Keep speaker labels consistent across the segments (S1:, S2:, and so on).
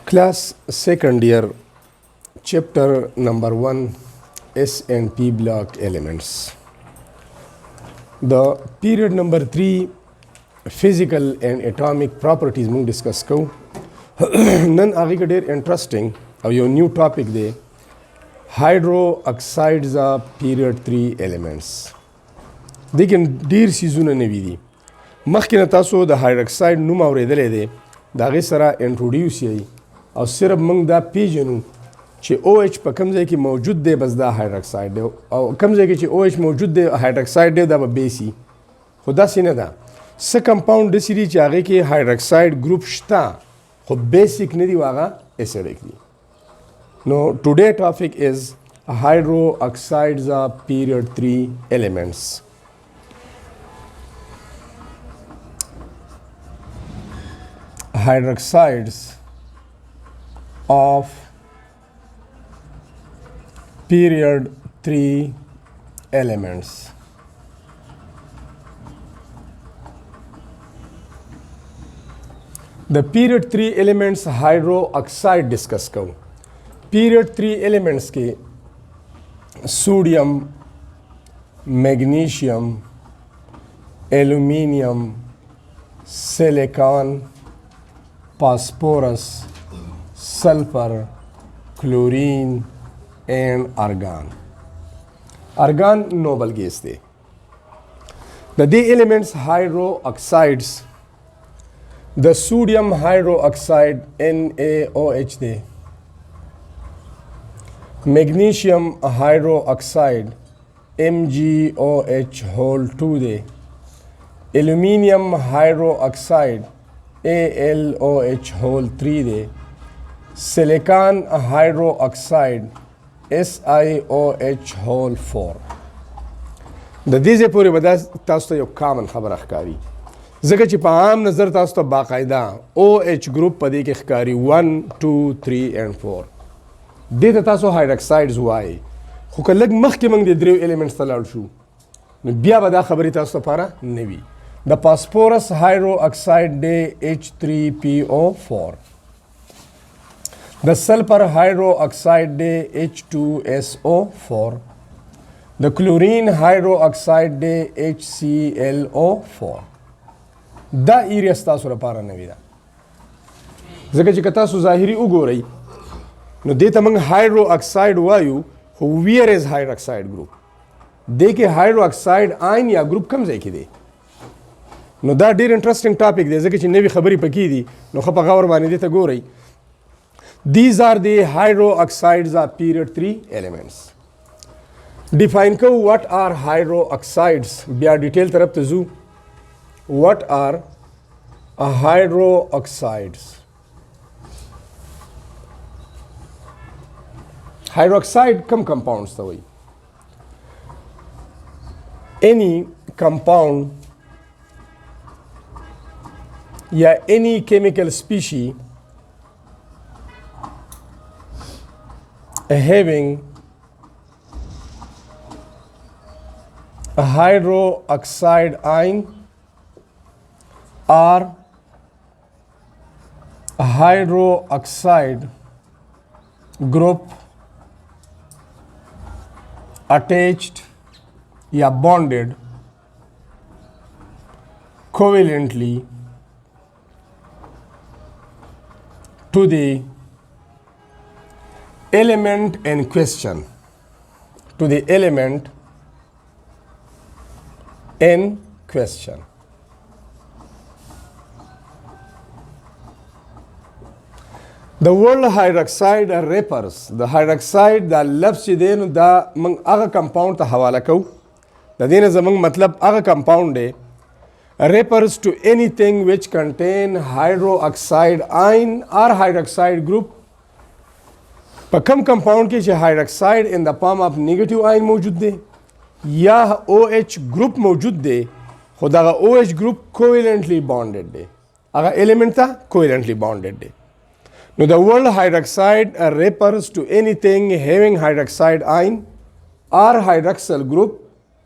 S1: Class second year, chapter number 1, S and P block elements. The period number 3, physical and atomic properties we discuss ko. Nan aage ka der interesting or your new topic de hydroxides are period 3 elements. They can dear season ne vidi. مخکې تاسو د هایدروکساید نوم اورېدلی دی د هغې سره انټروډیوس یې او صرف موږ دا پیژنو چې او ایچ په کوم ځای کې موجود دی بس دا هایدروکساید دی او کوم ځای کې چې او ایچ موجود دی هایدروکساید دی دا به بیسي خو داسې نه ده څه کمپاونډ داسې دي چې هغې کې هایدروکساید ګروپ شته خو بیسیک نه دي او هغه اسیډیک دي نو ټوډے ټاپک از hydroxides are period 3 elements. Hydroxides of period 3 elements. The period 3 elements hydroxide discuss करो. Period 3 elements के sodium, magnesium, aluminium, silicon, phosphorus, sulfur, chlorine, and argon. Argon noble gas de. The elements hydroxides. The sodium hydroxide NaOH de. Magnesium hydroxide MgOH whole 2 de. Aluminium hydroxide ALOH whole 3 de. Silicon hydroxide SiOH whole 4. د دې ځای پورې به دا تاسو ته یو کامن خبره ښکاري ځکه چې په عام نظر تاسو ته باقاعده OH ګروپ په دې کې ښکاري 1 2 3 and 4 دې ته تاسو هایدروکسایډز وایي خو که لږ مخکې موږ د دریو ایلیمنټس ته لاړ شو نو بیا به دا خبرې تاسو لپاره نه وي The phosphorus hydroxide de H3PO4. The sulfur hydroxide de H2SO4. The chlorine hydroxide de HClO4. دا ایریاس تاسو لپاره نوی ده ځکه چې که تاسو ظاهري وګورئ نو دې ته موږ هایدروکساید وایو خو ویر از هایدروکساید ګروپ دې کې هایدروکساید آین یا ګروپ کوم ځای کې دی نو دا ډیر انټرسټینګ ټاپک دی ځکه چې نوې خبرې پکې دي نو ښه په غور باندې دې ته ګورئ These are the hydroxides of period 3 elements. Define کو what are hydroxides بیا ډیټیل طرف ته ځو What are hydroxides? Hydroxide کوم compounds ته وایي Any compound या any chemical species having a hydroxide ion or a hydroxide group attached या bonded covalently to the element in question to the element in question the word hydroxide refers the hydroxide the لفظ چې دی نو دا موږ هغه کمپاوند ته حواله کوو د دې نه زموږ مطلب هغه کمپاوند دی refers to anything which contain hydroxide ion or hydroxide group په کوم کمپاوند کې چې hydroxide in the form of negative ion موجود دی یا OH group موجود دی خو دغه OH group covalently bonded دی هغه element ته covalently bonded دی نو the word hydroxide refers to anything having hydroxide ion or hydroxyl group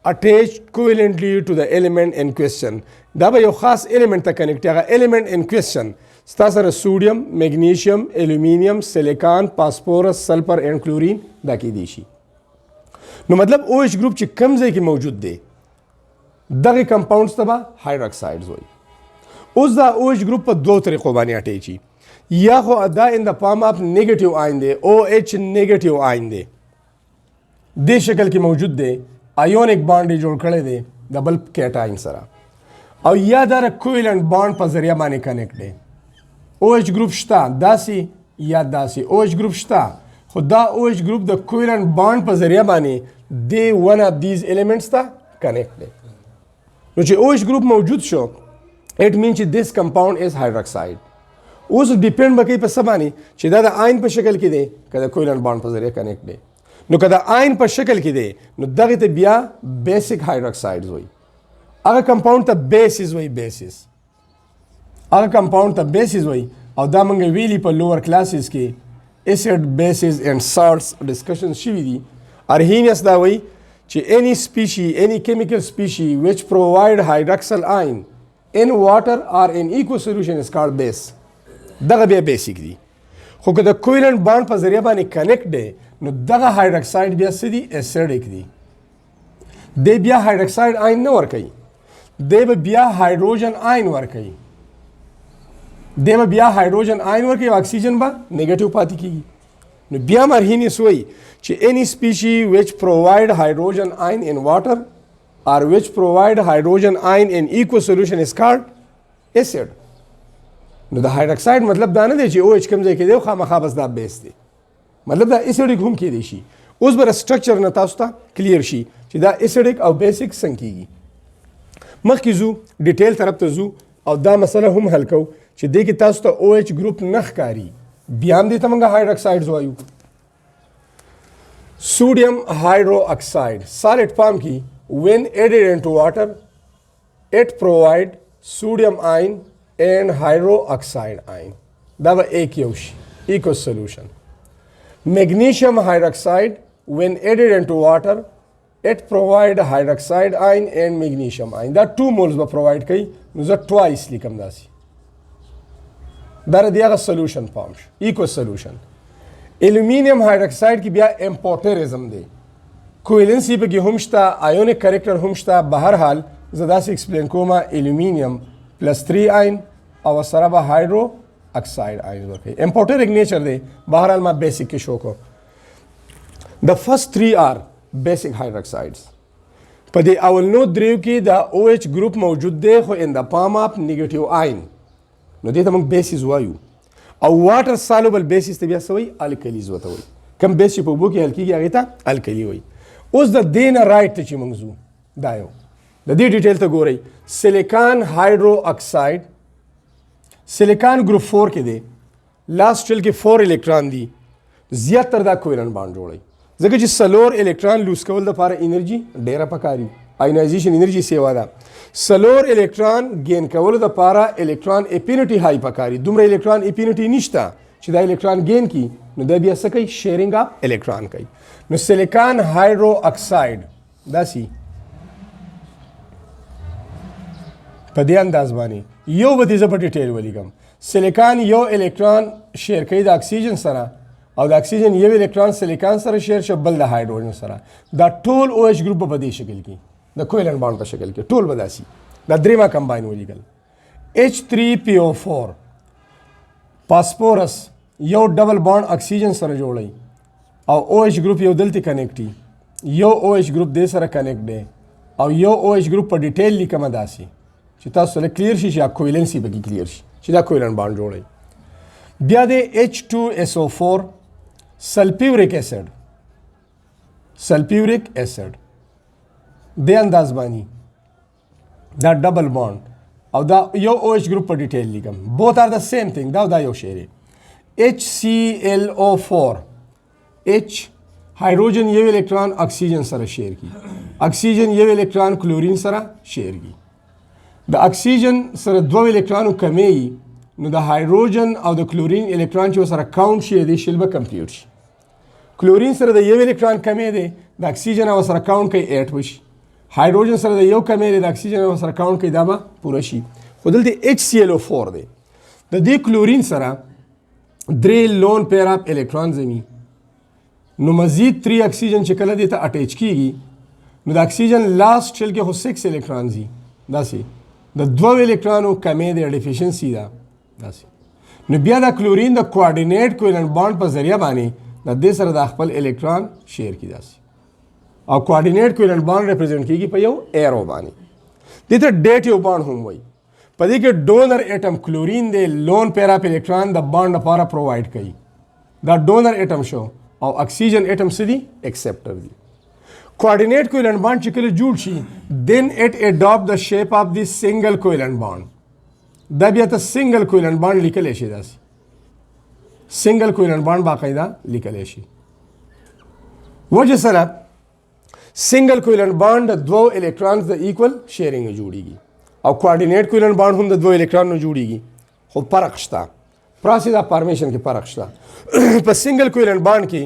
S1: attached covalently to the element in question دا به یو خاص element ته connect هغه element in question ستا سره sodium, magnesium, aluminium, silicon, phosphorus, sulfur and chlorine دا کېدی شي. نو مطلب OH ګروپ چې کوم ځای کې موجود دی دغه کمپاونډز ته به hydroxides وایي. اوس دا OH ګروپ په دوه طریقو باندې اټیچ شي. یا خو دا in the form of negative ion دی OH negative ion دی دې شکل کې موجود دی ionic bond یې جوړ کړی دی د بل کیټاین سره او یا دا کویلنٹ بانډ په ذریعہ باندې کنیکټ دی. OH ګروپ شته داسې یا داسې OH ګروپ شته خو دا OH ګروپ د کویلنٹ بانډ په ذریعہ باندې دی one of these elements ته کنیکټ دی. نو چې OH ګروپ موجود شو it means چې this compound is hydroxide. اوس ډیپند بکې په څه باندې چې دا د آین په شکل کې دی که د کویلنٹ بانډ په ذریعہ کنیکټ دی. نو که د آین په شکل کې دی نو دغه ته بیا بیسک hydroxides وایي. هغه کمپاوند ته بیسز وایي بیسز هغه کمپاوند ته بیسز وایي او دا موږ ویلي په لوور کلاسز کې اسید بیسز اینڈ سالټس ډسکشن شوي دي. ارهینیس دا وایي چې any species any chemical species which provide hydroxyl ion in water or in aqueous solution is called base. دغه بیا بیسیک دي خو که د کویلنٹ بانډ په ذریعہ باندې کنیکټ دی نو دغه هایدروکساید بیا څه دي اسیډیک دي. دی بیا هایدروکساید آین نه ورکوي دی به بیا هایدروجن آین ورکوي دی به بیا هایدروجن آین ورکوي او اکسیجن به نیگیټیو پاتې کیږي. نو بیا مرهینیس وایي چې any species which provide hydrogen ion in water or which provide hydrogen ion in aqueous solution is called acid. نو د هایدروکساید مطلب دا نه دی چې OH کوم ځای کې دی او خامخا بس دا بیس دی مطلب دا اسیډیک هم کېدی شي. اوس به سټرکچر نه تاسو ته کلیر شي چې دا اسیډیک او بیسیک څنګه کېږي. مخکې ځو ډیټیل طرف ته ځو او دا مسله هم حل کوو چې دې کې تاسو ته OH ګروپ نه ښکاري بیا هم دې ته موږ هایدروکسایډز وایو. sodium hydroxide solid form کې when added into water it provide sodium ion and hydroxide ion دا به ایک یو شي aqueous solution. magnesium hydroxide when added into water it provide hydroxide ion and magnesium ion دا 2 moles به provide کوي نو زه twice لیکم داسې دا د هغه solution form شو aqueous solution. aluminium hydroxide کې بیا امپورټریزم دی کویلنسی په کې هم شته ionic character هم شته. بهرحال زه داسې explain کوم aluminium +3 ion او سره به هایدرو اکساید آیون ورکوي امپورټریک نیچر دی. بهرحال ما بیسیک کې شو کو د فرست 3 آر بیسیک هایدروکسایډز په دې اول نو دریو کې دا OH ګروپ موجود دی خو ان د فارم اف نیگیټیو آیون نو دې ته موږ بیسز وایو او واټر سالوبل بیسز ته بیا څه وایي الکلیز ورته وایي. کوم بیس چې په اوبو کې حل کېږي هغې ته الکلي وایي. اوس د دې نه رایټ ته چې موږ ځو دا یو د دې ډیټیل ته ګورئ سیلیکان هایدرو اکساید سیلیکان ګروپ 4 کې دی لاست شیل کې 4 الکترون دي زیاتره دا کویلنٹ بانډ جوړوي ځکه چې سلور الکترون لوز کول دپاره انرژي ډیره پکاري آینایزیشن انرژي سیوا ده. سلور الکترون گین کولو دپاره الکترون اپینټي های پکاري دومره الکترون اپینټي نشته چې دا الکترون گین کی نو دا بیا څه کوي شیرینګ اف الکترون کوي. نو سیلیکان هایدرو اکساید داسي په دې انداز باندې یو به دې زه په ډیټیل ولیکم. سیلیکان یو الکترون شیر کوي د اکسیجن سره او د اکسیجن یو الکترون سیلیکان سره شیر شو بل د هایدروجن سره دا ټول OH ګروپ په دې شکل کې د کویلنٹ بانډ په شکل کې ټول به داسي دا دریمه کمباین ولیکل. H3PO4 فاسفورس یو ډبل بانډ اکسیجن سره جوړي او OH ګروپ یو دلته کنیکټي یو OH ګروپ دې سره کنیکټ دی او یو OH ګروپ په ډیټیل لیکم داسي چې تاسو له کلیر شي چې کویلنسی به کلیر شي چې دا کویلنٹ بانډ جوړي. بیا د H2SO4 سلفیوریک اسید د انداز باندې دا ډبل بانډ او دا یو OH ګروپ په ډیټیل لیکم بوث آر د سیم ثینګ دا یو شی دی. HClO4 H هایدروجن یو الکترون اکسیجن سره شیر کی اکسیجن یو الکترون کلورین سره شیر کی د اکسیجن سره 2 الکترونو کمی نو د هایدروجن او د کلورین الکترون چې سره کاونټ شي د شیل به کمپلیټ شي. کلورین سره د یو الکترون کمی دی د اکسیجن او سره کاونټ کوي 8 وشي هایدروجن سره د یو کمی د اکسیجن سره کاونټ کوي دا به پوره شي. خو دلته HClO4 دی. د دې کلورین سره 3 لون پیر اپ الکترونز وي. نو مزید 3 اکسیجن چې کله دې ته اٹیچ کیږي نو د اکسیجن لاست شیل کې خو 6 الکترونز دي. داسې د 2 الکترونو کمی د ډیفیشنسي ده. داسې نو بیا د کلورین د کوارډینیټ کوولنٹ بانډ په ذریعہ باندې د دې سره د خپل الکترون شیر کی داسې او کوارډینیټ کوولنٹ بانډ ریپرزینټ کیږي په یو ایرو باندې. دې ته ډیټیو بانډ هم وایي. په دې کې ډونر اټم کلورین دی لون پیر اپ الکترون د بانډ لپاره پرووایډ کوي. دا ډونر اټم شو او اکسیجن اټم څه دي ایکسپټر دي. کوارډینیټ کوولنٹ بانډ چې کله جوړ شي دین اٹ اډاپټ د شیپ اف دی سنگل کوولنٹ بانډ. دا بیا ته سنگل کوولنٹ بانډ لیکلی شي. داسې سنگل کوولنٹ بانډ باقاعده لیکلی شي. وجه سره سنگل کوولنٹ بانډ د 2 الکترونز د ایکول شیرینګ جوړیږي او کوارډینیټ کوولنٹ بانډ هم د 2 الکترونو جوړیږي. خو فرق شته. پروسیس اف فارمیشن کې فرق شته. په سنگل کوولنٹ بانډ کې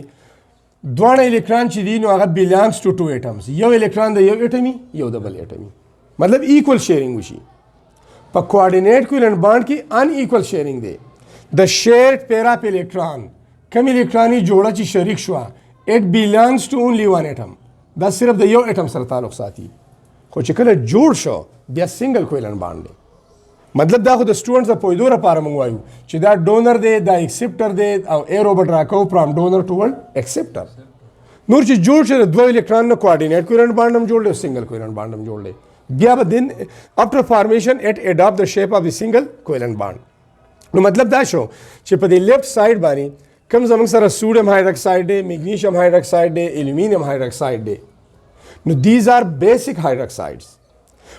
S1: دواړه الکترون چې دي نو هغه بیلانګز ټو 2 اټمز. یو الکترون د یو اټمي یو د بل اټمي مطلب ایکول شیرینګ وشي. په کوارډینیټ کوولنٹ بانډ کې ان ایکول شیرینګ دی. د شیرډ پیر اپ الکترون کوم الکتروني جوړه چې شریک شو اټ بیلانګز ټو اونلی 1 اټم. دا صرف د یو اټم سره تعلق ساتي. خو چې کله جوړ شو بیا سنگل کوولنٹ بانډ دی. مطلب دا خو د سټوډنټس د پوهېدو لپاره موږ وایو چې دا ډونر دی دا ایکسپټر دی او ایرو به ډرا کوو فرام ډونر ټوورډ ایکسپټر. نور چې جوړ شي د 2 الکترون نه کوارډینیټ کوولنٹ بانډ هم جوړ دی او سنگل کوولنٹ بانډ هم جوړ دی. بیا به دین افټر فارمیشن اٹ اډاپټ د شیپ اف د سنگل کوولنٹ بانډ. نو مطلب دا شو چې په دې لیفت سایډ باندې کوم زموږ سره سوډیم هایدروکساید دی میګنیشیم هایدروکساید دی الومینیم هایدروکساید دی. نو دیز آر بیسک هایدروکسایډز.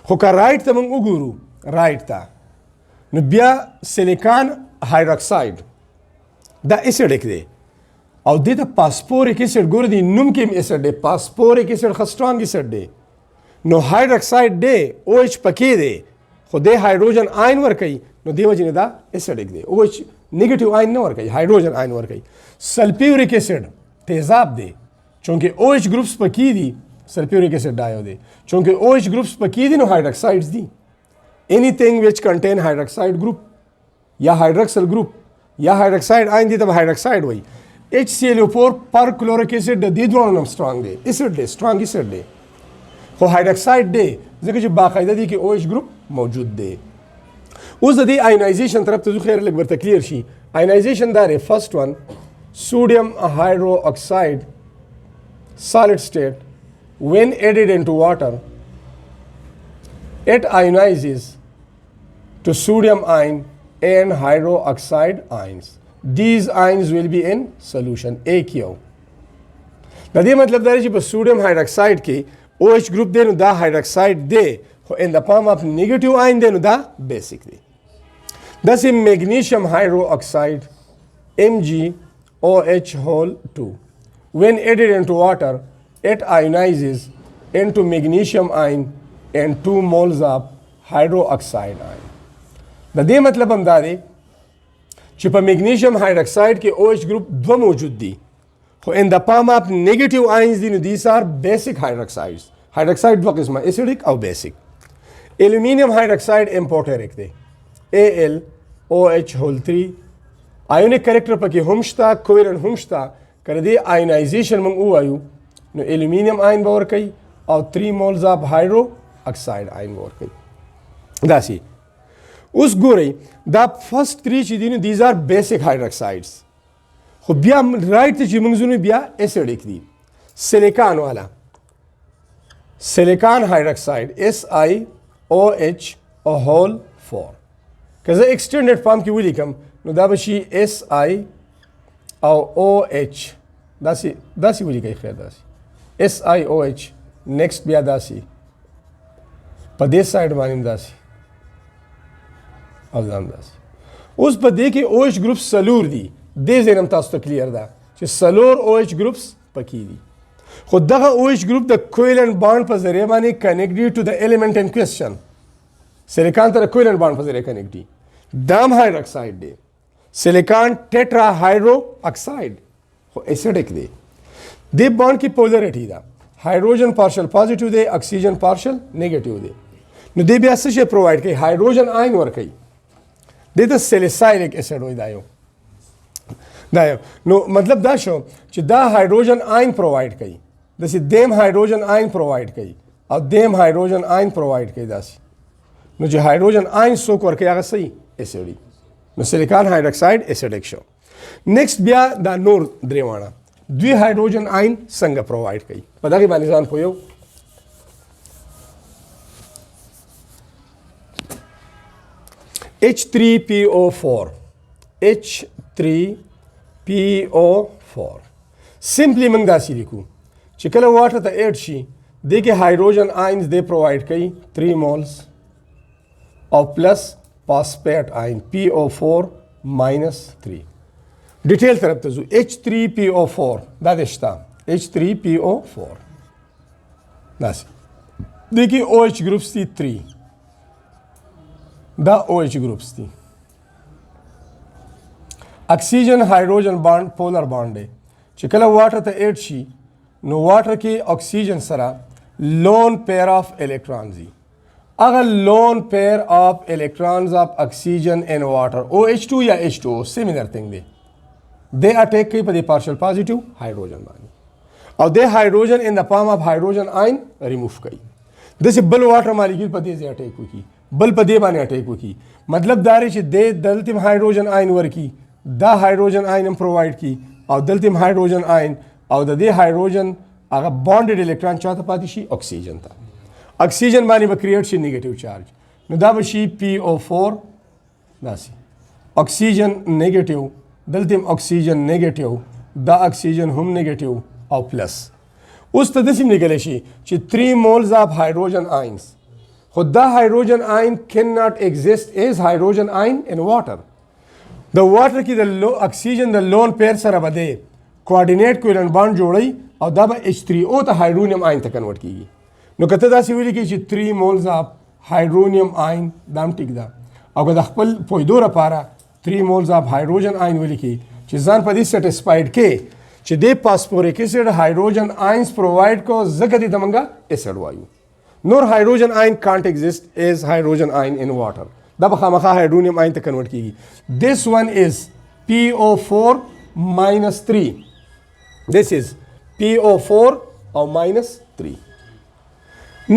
S1: خو که رایټ ته موږ وګورو رایټ ته نو بیا سیلیکان هایدروکساید دا اسیډک دی او دې ته پاسپوریک اسیډ ګوره دی نوم کې هم اسیډ دی. پاسپوریک اسیډ ښه سټرانګ اسیډ دی. نو هایدروکساید دی او ایچ پکې دی خو دی هایدروجن آین ورکوي نو دی وجې نه دا اسیډک دی. او ایچ نیگیټیو آین نه ورکوي هایدروجن آین ورکوي. سلفیوریک اسیډ تیزاب دی چونکې او ایچ گروپس پکې دي. سلفیوریک اسیډ ډایو دی چونکې او ایچ گروپس پکې دي نو هایدروکسایډز دي. anything which contain hydroxide group یا hydroxyl group یا hydroxide آئین دی ته hydroxide وایي. HClO4 پر کلوریک اسیډ د دې دوه نوم سټرانګ دی اسیډ دی سټرانګ اسیډ دی خو hydroxide دی ځکه چې باقاعده دی کې OH group موجود دی. اوس د دې آینایزیشن طرف ته ځو خیر لږ ورته کلیر شي. آینایزیشن دا دی فرست ون sodium hydroxide solid state when added into water it ionizes to sodium ion and hydroxide ions. These ions will be in solution AQ. دا دې مطلب دا دی چې په سوډیم هایدروکساید کې OH ګروپ دی نو دا هایدروکساید دی خو in the form of negative ion دی نو دا بیسک دی. داسې میګنیشیم هایدروکساید MgOH2 when added into water it ionizes into magnesium ion and 2 moles of hydroxide ion. د دې مطلب هم دا دی چې په میګنیشیم هایدروکساید کې OH ګروپ 2 موجود دي خو in the form of negative ions دي نو these are basic hydroxides. هایدروکساید 2 قسمه اسیډیک او بیسک. الومینیم هایدروکساید امپورټریک دی AlOH3 آیونیک کریکټر پکې هم شته کویلنټ هم شته. کله دې آینایزیشن موږ ووایو نو الومینیم آین به ورکوي او 3 مولز آف هایدرو اکساید آین به ورکوي. داسې اوس ګورئ دا فرست 3 چې دي نو دیز آر بیسک هایدروکسایډز خو بیا رایټ ته چې موږ ځو نو بیا اسیډیک دي. سیلیکان والا سیلیکان هایدروکساید SiOH4 که زه ایکسټینډډ فارم کې ولیکم نو دا به شي Si او OH داسې ولیکئ خیر داسې SiOH نیکسټ بیا داسې په دې سایډ باندې داسې او ځان داسې. اوس په دې کې OH ګروپ سلور دي. دې ځای هم تاسو ته کلیر ده چې سلور OH ګروپس پکې دي خو دغه OH ګروپ د کویلنټ بانډ په ذریعه باندې کنیکټ دي ټو د ایلیمنټ ان کوېسچن. سیلیکان ته د کویلنټ بانډ په ذریعه کنیکټ دي. دام هایدروکساید دی. سیلیکان ټیټرا هایدرو اکساید خو اسیډیک دی. دې بانډ کې پولریټي ده. هایدروجن پارشل پازیټیو دی اکسیجن پارشل نیگیټیو دی نو دی بیا څه شی پرووایډ کوي هایدروجن آین ورکوي دی ته سیلیسایلیک اسید وایي دا یو نو مطلب دا شو چې دا هایدروجن آین پرووایډ کوي داسې دیم هایدروجن آین پرووایډ کوي او دیم هایدروجن آین پرووایډ کوي داسې نو چې هایدروجن آین څوک ورکوي هغه صحیح اسیډي نو سیلیکان هایدروکساید اسیډیک شو نیکسٹ بیا دا نور درې واړه دوی هایدروجن آین څنګه پرووایډ کوي په دغې باندې ځان پوهیو H3PO4 H3PO4 سمپلی موږ داسې لیکو چې کله واټر ته ایډ شي دې کې هایدروجن آینز دې پرووایډ کوي 3 مولز او پلس فاسفیټ آین PO4 -3 ډیټیل طرف ته ځو H3PO4 دا دې شته H3PO4 داسې دې کې OH ګروپس دي 3 دا OH ګروپس دي اکسیجن هایدروجن بانډ پولر بانډ دی چې کله واټر ته ایډ شي نو واټر کې اکسیجن سره لون پیر آف الکترونز دي هغه لون پیر آف الکترونز آف اکسیجن ان واټر OH2 یا H2O سیملر تھنګ دی they attack کوي په دې پارشل پازیټیو هایدروجن باندې او د هایدروجن ان د فارم اف هایدروجن آین ریموف کوي داسې بل واټر مالیکول په دې ځای اٹیک وکړي بل په دې باندې اٹیک وکړي مطلب دا دی چې د دلته هایدروجن آین ورکی دا هایدروجن آین هم پرووایډ کی او دلته هایدروجن آین او د دې هایدروجن هغه بانډډ الکترون چاته پاتې شي اکسیجن ته اکسیجن باندې به کریټ شي نیگیټیو چارج نو دا به شي PO4 داسې اکسیجن نیگیټیو دلته اکسیجن نیگیټیو دا اکسیجن هم نیگیټیو او پلس اوس ته داسې لیکلی شي چې 3 مولز آف هایدروجن آینز خو دا هایدروجن آین کین ناٹ ایگزسٹ ایز هایدروجن آین ان واټر د واټر کې د اکسیجن د لون پیر سره به دی کوارډینیټ کویلنټ بانډ جوړوي او دا به H3O ته هایدرونیم آین ته کنورټ کیږي نو که ته داسې ولیکې چې 3 مولز آف هایدرونیم آین دا هم ټیک ده او که د خپل پوهېدو لپاره 3 مولز آف هایدروجن آین ولیکې چې ځان په دې سیټسفاید کې چې د فاسفوریک اسید هایدروجن آینز پرووایډ کو ځکه دې ته موږ اسید وایو نور هایدروجن آین کانٹ ایگزسٹ ایز هایدروجن آین ان واټر دا به خامخا هایدرونیم آین ته کنورټ کیږي this one is PO4 -3 this is PO4 او -3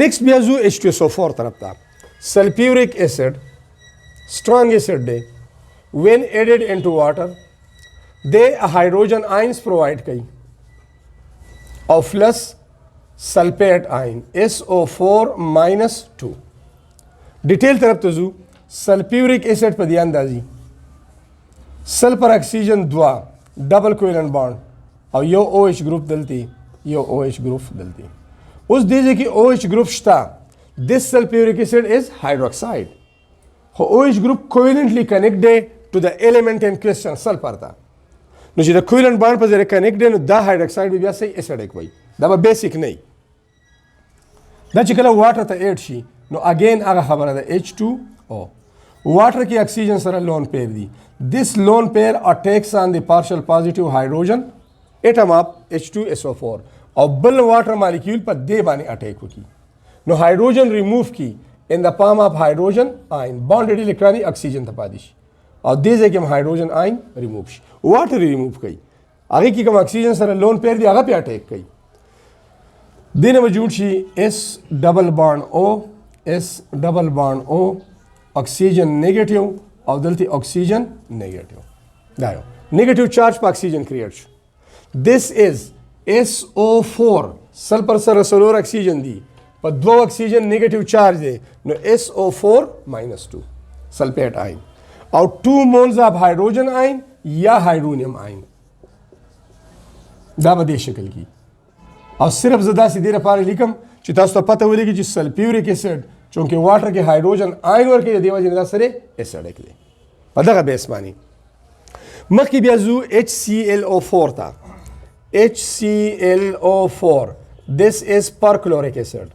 S1: next بیا زو H2SO4 طرف ته سلفیورک اسید strong acid دی when added into water they hydrogen ions provide کوي او plus sulphate ion SO4 -2 ډیټیل طرف ته ځو سلفیورک اسید په دې اندازي سلفر اکسیجن 2 ډبل کویلنٹ بانډ او یو OH ګروپ دلته یو OH ګروپ دلته اوس دې کې OH ګروپ شته this sulfuric acid is hydroxide خو OH ګروپ covalently connected to the element in question sulfur ته نو چې د کویلنٹ بانډ په ځای کنیکټ دی نو دا هایدروکساید بیا صحیح اسیډیک وایي دا به بیسیک نه وي دا چې کله واټر ته ایډ شي نو اگین هغه خبره ده H2O واټر کې اکسیجن سره لون پیر دی this lone pair attacks on the partial positive hydrogen atom of H2SO4 او بل واټر مالیکول په دې باندې اٹیک وکړي نو هایدروجن ریموف کی in the form of hydrogen ion bonded electron اکسیجن ته پاتې شي او دې ځای کې هایدروجن آین ریموف شي واټر ریموف کوي هغه کې کوم اکسیجن سره لون پیر دی هغه په اٹیک کوي دینه به جوړ شي S ډبل بانډ O اکسیجن نیگیټیو او دلته اکسیجن نیگیټیو دا یو نیگیټیو چارج په اکسیجن کریټ شو this is SO4 سلفر سره سلور اکسیجن دی په دوه اکسیجن نیگیټیو چارج دی نو SO4 -2 سلفیټ آین او 2 مولز آف هایدروجن آین یا هایدرونیم آین دا به دې شکل کې او صرف زه داسې دې لپاره لیکم چې تاسو ته پته ولګي چې سلفیورک اسید چونکه واټر کې هایدروجن آین ورکوي د دې وجې نه دا سره اسیډیک دی په دغه بیس باندې مخکې بیا ځو HClO4 ته HClO4 this is perchloric acid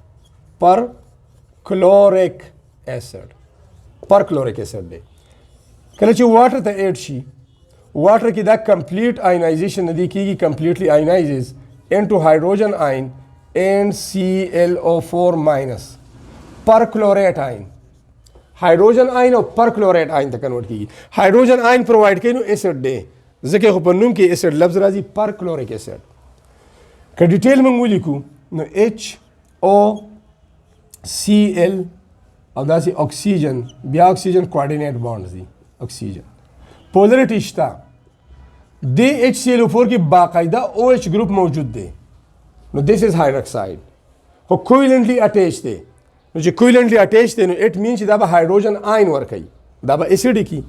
S1: perchloric acid دی کله چې واټر ته ایډ شي واټر کې دا کمپلیټ آینایزیشن نه دی کیږي کمپلیټلی آینایزز انټو هایدروجن آین and ClO4 minus perchlorate ion. Hydrogen ion और perchlorate ion तक कन्वर्ट की hydrogen ion provide कई no acid दे जके खपनुम के एसिड लफ्ज राजी perchloric acid का डिटेल में लिखू नो HOCl और दासी ऑक्सीजन बिया ऑक्सीजन कोऑर्डिनेट बॉन्ड्स दी ऑक्सीजन पोलरिटी इश्ता दे HClO4 की बाकायदा OH ग्रुप मौजूद दे नो दिस इज हाइड्रोक्साइड हो कोवेलेंटली अटैच्ड दे नो जो covalently attached they know it means दाबा हाइड्रोजन आयन वर्कई दाबा एसिडिक की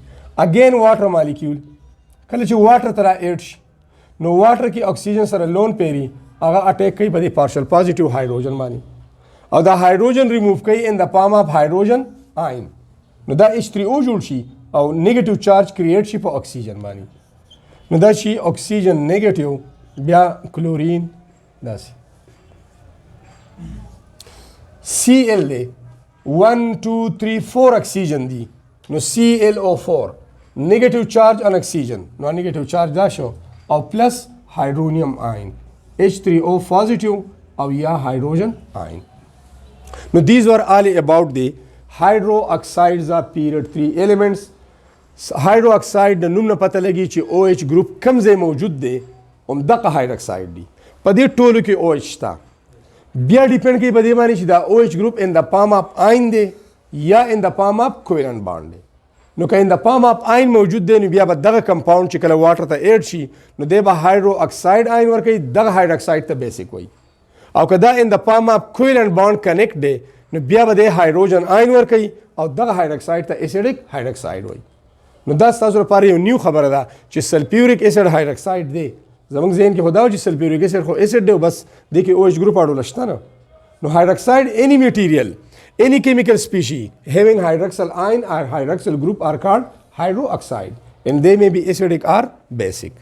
S1: अगेन वाटर मॉलिक्यूल कल जो वाटर तरह एड नो वाटर की ऑक्सीजन सर लोन पेरी अगर अटैक कई बदी पार्शियल पॉजिटिव हाइड्रोजन मानी और द हाइड्रोजन रिमूव कई in the form of hydrogen ion नो द H3O जुड़ शी और नेगेटिव चार्ज क्रिएट शी फॉर ऑक्सीजन मानी नो द शी ऑक्सीजन नेगेटिव ब्या क्लोरीन दासी Cl दे 1 2 3 4 ऑक्सीजन दी नो ClO4 negative charge on oxygen नो नेगेटिव चार्ज दाशो और plus hydronium ion H3O positive और या हाइड्रोजन आयन नो these were all about the hydroxides of period 3 elements hydroxide नुम न पता लगी ची OH ग्रुप कम जे मौजूद दे दक हाइड्रोक्साइड दी पदे टोलू के OH था बिया डिपेंड की बदे मानी ची दा OH group in the form of ion दे या in the form of covalent bond दे नो का in the form of ion मौजूद दे नो बिया बा दग कंपाउंड ची कल वाटर ता एड शी नो दे बा हाइड्रोक्साइड आयन वर कई दग हाइड्रोक्साइड ता बेसिक होई और कदा इन the form of covalent bond connect they know बिया बदे हाइड्रोजन आयन वर कई और दग हाइड्रोक्साइड ता एसिडिक हाइड्रोक्साइड होई नो दस तासुर पारे न्यू खबर दा ची सल्फ्यूरिक एसिड हाइड्रोक्साइड दे जमंग ज़हन के खुदा जी सल्फ्यूरिक एसिड को एसिड दे बस देखिए OH ग्रुप आडो लश्ता ना नो hydroxide any material any chemical species having hydroxyl ion or hydroxyl group are called hydroxide and they may be acidic or basic.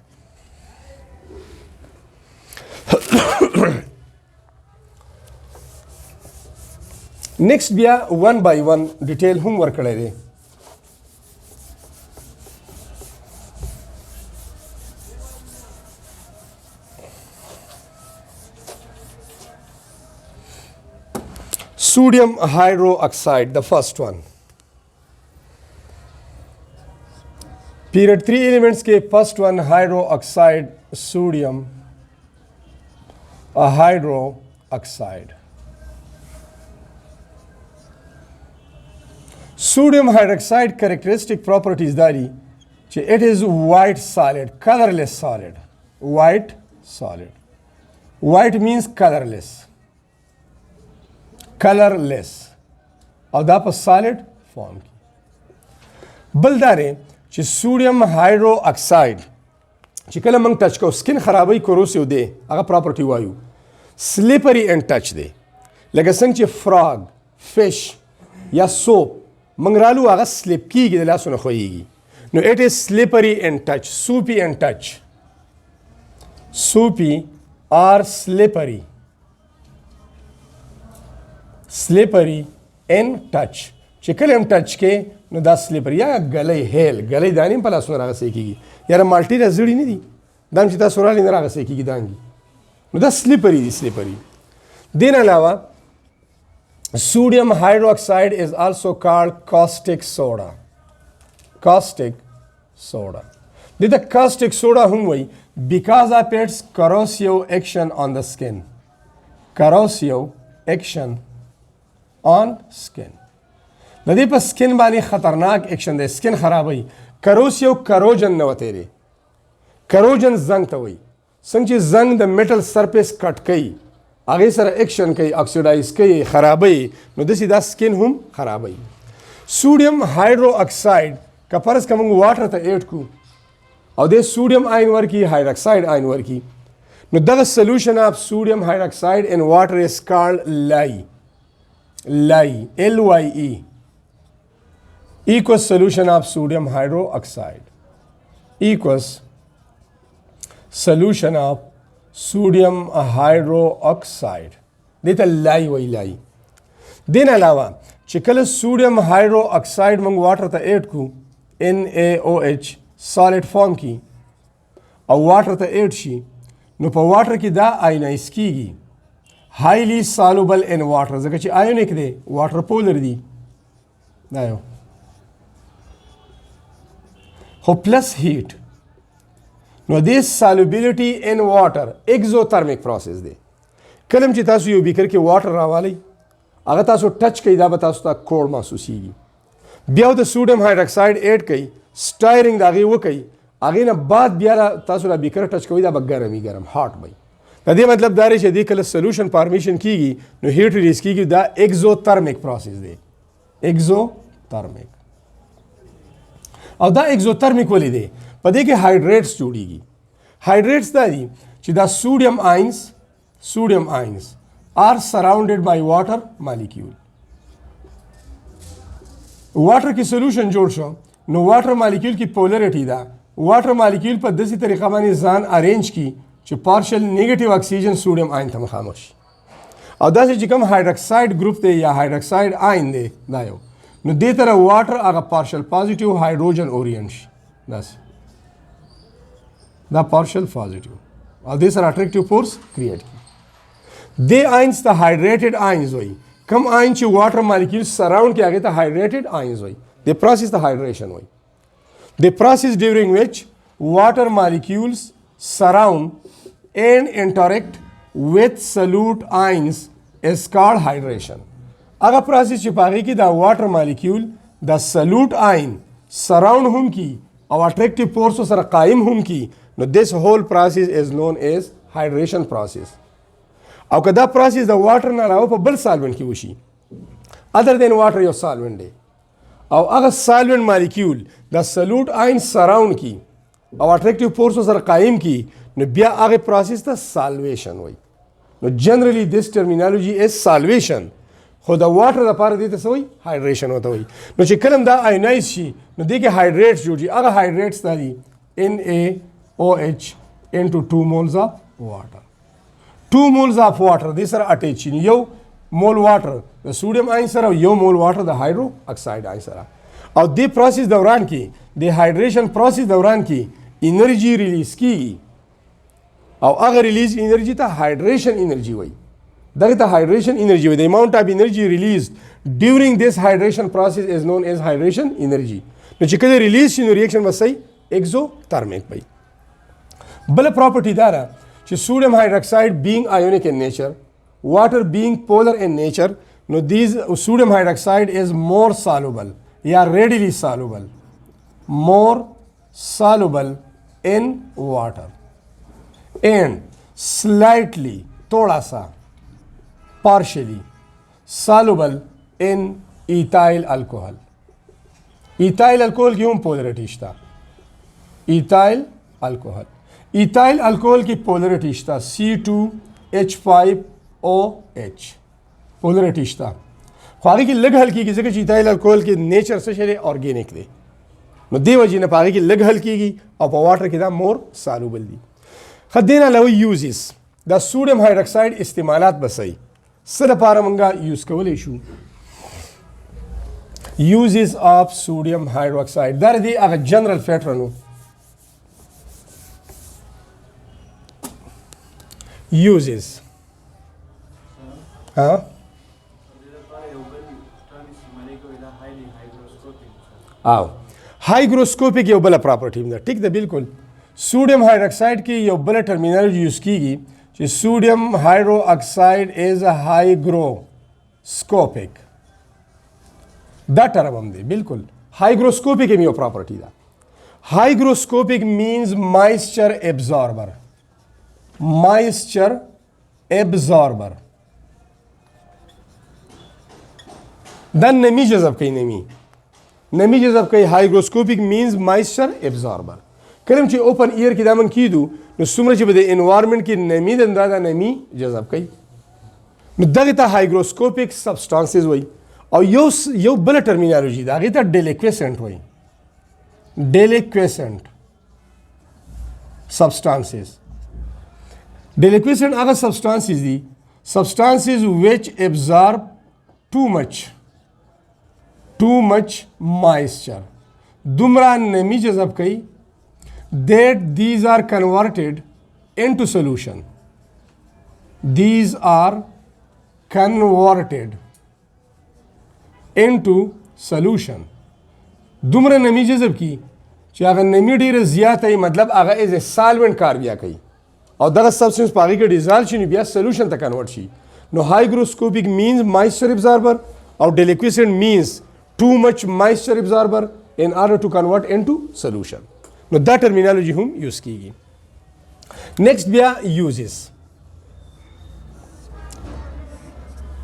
S1: Next we are one by one detail homework kare Sodium hydroxide, the first one. Period 3 elements के first one hydroxide sodium a hydroxide. Sodium hydroxide characteristic properties दारी it is white solid, colorless solid. White solid. White means colorless. Colourless और दा पर solid form की बलदारे ची sodium hydroxide ची कल मंग टच को स्किन खराबी कोरोसिव दे अगर प्रॉपर्टी वायु स्लिपरी एंड टच दे लगे संग ची फ्रॉग फिश या सोप मंगरालू अगर स्लिप की गिदला सुन खोईगी नो it is slippery and touch soapy and touch soapy और स्लिपरी स्लिपरी एंड टच चिकल एम टच के नो दा स्लिपरी या गले हेल गले दानी पला सुनरा सेकीगी यार माल्टी रजड़ी नहीं दी दाम चिता सुनरा लिंदरा सेकीगी दांगी नो दा स्लिपरी दी स्लिपरी देन अलावा sodium hydroxide is also called caustic soda caustic soda the caustic soda हम वही because of its corrosive action on the skin corrosive action on skin नदी पर स्किन बानी खतरनाक एक्शन दे स्किन खराब हुई करोसियो करोजन न वतेरे करोजन जंग तो हुई संची जंग द मेटल सरफेस कट कई आगे सर एक्शन कई ऑक्सीडाइज कई खराब हुई नो दिस इज द स्किन हम खराब हुई सोडियम हाइड्रोक्साइड का फर्ज कम वाटर त एट को और दे सोडियम आयन वर की हाइड्रोक्साइड आयन वर की know the solution of sodium hydroxide in water is called lye LYE equals solution of sodium hydroxide equals solution of sodium hydroxide देता लाई वही लाई दिन अलावा चिकल सोडियम हाइड्रोक्साइड मंग वाटर था एट को NaOH सॉलिड फॉर्म की और वाटर था एट शी नो पर वाटर की दा आइनाइज कीगी highly soluble in water ځکه چې ionic دی water polar دی دا یو خو plus heat نو this solubility in water exothermic process دی کلم چې تاسو یو بیکر کې واټر راوالی هغه تاسو ټچ کوي دا به تاسو ته کوړ محسوسیږي بیا د سوډیم هایدروکساید ایډ کوي سټایرینګ د هغې وکوي هغې نه بعد بیا تاسو دا بیکر ټچ کوي دا به ګرمي ګرم هاټ وي د دې مطلب دا دی چې دې کله سلوشن فارمیشن کیږي نو هیټ ریلیز کیږي دا ایکزوترمیک پروسس دی ایکزوترمیک او دا ایکزوترمیک ولې دی په دې کې هایډریټس جوړیږي هایډریټس دا دي چې دا sodium ions are surrounded by water molecule water کی solution جوړ شو نو water molecule کی polarity دا water molecule په داسې طریقه باندې ځان arrange کی چې partial negative oxygen sodium ion ته مخامخ شي او داسې چې کوم hydroxide group دی یا hydroxide ion دی دا یو نو دې طرح water هغه partial positive hydrogen orient شي داسې دا partial positive او دې سره attractive force create کی دې ions ته hydrated ions وایي کوم ion چې water molecule surround کې هغې ته hydrated ions وایي the process ته hydration وایي the process during which water molecules surround and interact with solute ions is called hydration هغه process چې په هغې کې دا water molecule دا solute ion surround هم کی او attractive force سره قائم هم کی نو this whole process is known as hydration process او که دا پروسس د واټر نه راو په بل سالوینټ کې وشي ادر دین واټر یو سالوینټ دی او هغه سالوینټ مالیکول د سلوټ آین سراوند کی او اټریکټیو فورس سره قائم کی نو بیا هغه پروسس ته سالویشن وایي نو جنرلی دیس ټرمینالوجي از سالویشن خو د واټر لپاره دې ته څه وایي هایډریشن ورته وایي نو چې کله دا آینایز شي نو دې کې هایډریټس جوړي هغه هایډریټس دا دي NaOH into 2 moles of water 2 moles of water دې سره اټیچ شي یو مول واټر د سوډیم آین سره یو مول واټر د هایدرو اکساید آین سره او دې پروسس دوران کې د هایډریشن پروسس دوران کې انرژي ریلیز کیږي او هغه ریلیز انرژي ته هایډریشن انرژي وایي دغه ته هایډریشن انرژي وایي د اماونٹ اف انرژي ریلیزد ډیورینګ دیس هایډریشن پروسس از نون ایز هایډریشن انرژي نو چې کله ریلیز شي نو ریاکشن به صحیح ایکزوترمیک وایي بل پراپرټي دا ده چې sodium hydroxide being ionic in nature water being polar in nature no these sodium hydroxide is more soluble या readily soluble more soluble in water and slightly थोड़ा सा partially soluble in ethyl alcohol ethyl alcohol की हम polarity شتا ethyl alcohol ایتایل الکوهل کی پولریټی شته C2H5OH پولریټی شته خو هغې کې لږ حل کېږي ځکه چې ایتایل الکوهل کې نیچر څه شی دی ارګینیک دی نو دې وجې نه په هغې کې لږ حل کېږي او په واټر کې دا مور سالوبل دي ښه دې نه علاوه یوزز دا سوډیم هایډروکساید استعمالات به صحیح څه لپاره موږ یوز کولی شو یوزز آف سوډیم هایډروکساید دا د هغه جنرل پیټرن uses او هایګروسکوپیک یو بل پراپرټی ده ټیک ده بالکل سوډیم هایډروکساید کې یو بل ټرمینالوجي یوز کیږي چې سوډیم هایډرو اکساید از هایګروسکوپیک دا ټرم هم دی بالکل هایګروسکوپیک یو پراپرټی ده هایګروسکوپیک مینز مایسچر ابزاربر moisture absorber دا نمی جذب کوي نمی جذب کوي هایګروسکوپیک مینز moisture absorber کله چې اوپن ایر کې دا من کیدو نو څومره چې به د انوایرمنټ کې نمی دا نمی جذب کوي نو دغه ته هایګروسکوپیک سبسټانسز وایي او یو بل ټرمینالوجي دا هغې ته ډیلیکویسنټ وایي ډیلیکویسنټ سبسټانسز Deliquescent other substances the substances which absorb too much moisture dumra nami jazab kai that these are converted into solution these are converted into solution. دومره نمی جذب کی چې هغه نمی ډیره زیاته ای مطلب هغه از سالوینټ کار بیا کوي او دغه سبسټنس په هغې کې ډیزالو شي نو بیا سلوشن ته کنورټ شي. نو hygroscopic means moisture absorber او deliquescent means too much moisture absorber in order to convert into solution. نو دا terminology هم یوز کیږي. next بیا uses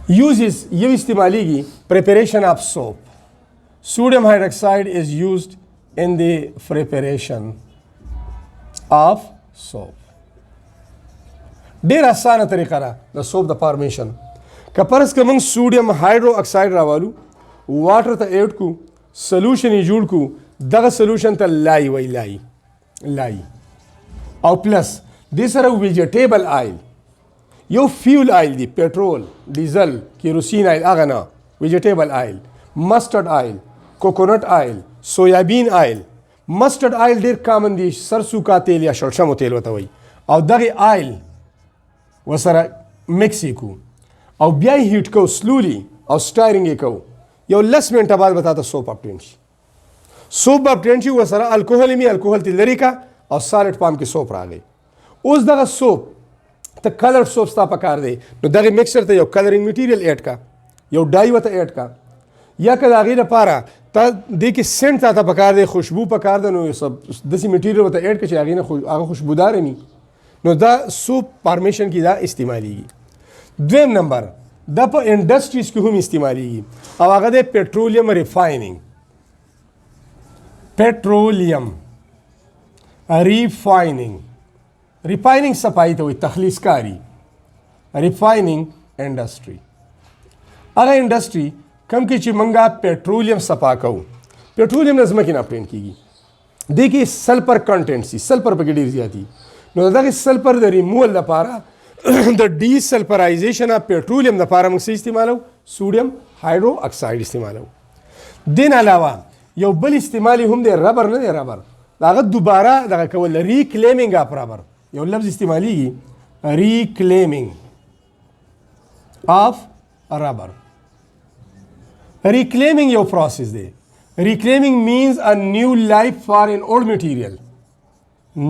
S1: یو استعمالیږي preparation of soap. Sodium hydroxide is used in the preparation of soap. ډیر اسانه طریقه ده د سوپ د فارمیشن. که فرض که موږ سوډیم هایدرو اکساید راوالو واټر ته ایډ کو سلوشن یې جوړ کو دغه سلوشن ته لای وای لای او پلس دې سره ویجیټیبل آیل یو فیول آیل دی پټرول ډیزل کیروسین آیل هغه نه ویجیټیبل آیل مسټرډ آیل کوکونټ آیل سویابین آیل. مسټرډ آیل ډیر کامن دی سرسو کا تیل یا شړشمو تیل وته وای او دغه آیل وسره مکس کو او بیا هیټ کو سلولی او سټایرینګ کو یو لس منټه بعد بتا ته سوپ اپټین شي. سوپ اپټین شي وسره الکوهل می الکوهل تی لری کا او سالټ پام کې سوپ راغی. اوس دغه سوپ ته کلر سوپ ستا پکار دی نو دغه مکسچر ته یو کلرینګ میټیریل ایډ کا یو ډای وته ایډ کا یا کله هغې لپاره ته دې کې سینټ تا ته پکار دی خوشبو پکار ده نو سب داسې میټیریل ورته ایډ کړه چې هغې نه هغه خوشبوداره وي نو دا سوپ فارمیشن کې دا استعمالیږي. دویم نمبر دا په انډسټریز کې هم استعمالیږي او هغه دی پټرولیم ریفایننګ. پټرولیم ریفایننګ صفایي ته وایي تخلیص کاری. ریفایننګ انډسټري هغه انډسټري کم کې چې منګه پټرولیم صفا کوو. پټرولیم نه ځمکې نه اپټین کېږي دې کې سلفر کنټینټ سي سلفر پکې ډېر زیات وي نو دغه سلفر د ریموول لپاره د ډي سلفرایزیشن اف پټرولیم لپاره موږ څه استعمالو سوډیم هایدرو اکساید استعمالو. دین علاوه یو بل استعمال هم دی ربر نه دی ربر هغه دوباره دغه کول ریکلیمینګ اف ربر یو لفظ استعمالیږي ریکلیمینګ اف ربر. Reclaiming your process there. Reclaiming means a new life for an old material.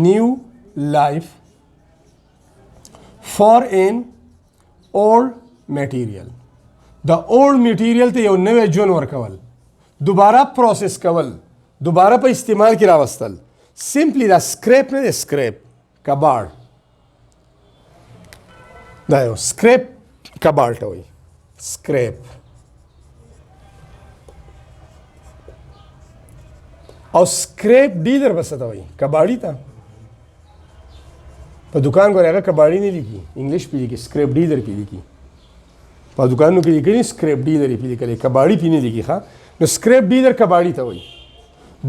S1: New life for an old material. The old material ته یو نوی ژوند ورکول دوباره پروسس کول دوباره په استعمال کې راوستل. سمپلی دا سکریپ نه دی سکریپ کباړ دا یو سکریپ کباړ ته وایي سکریپ او سکریپ ډیلر بس ته وایي کباړي ته په دکان ګورې هغه کباړي نه لیکي انګلیش پې لیکي سکریپ ډیلر پې لیکي په دکانونو کې لیکلي سکریپ ډیلر یې پې لیکلی کباړي پې نه لیکي ښه نو سکریپ ډیلر کباړي ته وایي.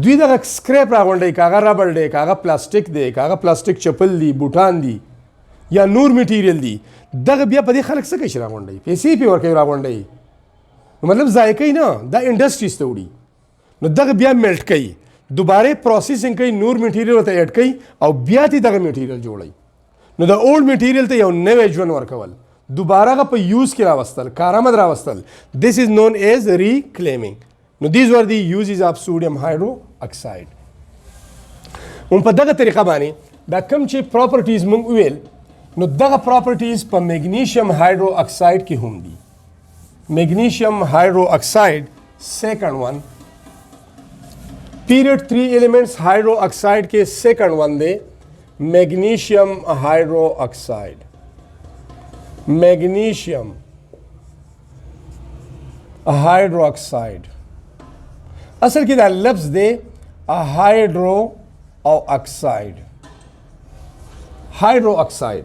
S1: دوی دغه سکریپ راغونډوي که هغه ربړ دی که هغه پلاستیک دی که هغه پلاستیک چپل دی بوټان دي یا نور میټیریل دی دغه بیا په دې خلک څه کوي چې راغونډوي پیسې پې ورکوي راغونډوي نو مطلب ضایع کوي نه دا انډسټریز ته وړي نو دغه بیا میلټ کوي دوباره پروسیسنګ کوي نور میټیریل ورته ایډ کوي او بیا تی دغه میټیریل جوړوي. نو د اولډ میټیریل ته یو نوی ژوند ورکول دوباره هغه په یوز کې راوستل کارآمد راوستل this is known as reclaiming. نو these were the uses of sodium hydroxide. په دغه طریقه باندې دا کوم چې پراپرټیز موږ ویل نو دغه پراپرټیز په میګنیشیم هایدرو اکساید کې هم دي. میګنیشیم هایدرو اکساید سیکنډ ون period 3 elements hydroxide के second one दे magnesium hydroxide. magnesium hydroxide असल की दा लफ्ज दे हाइड्रो और oxide hydroxide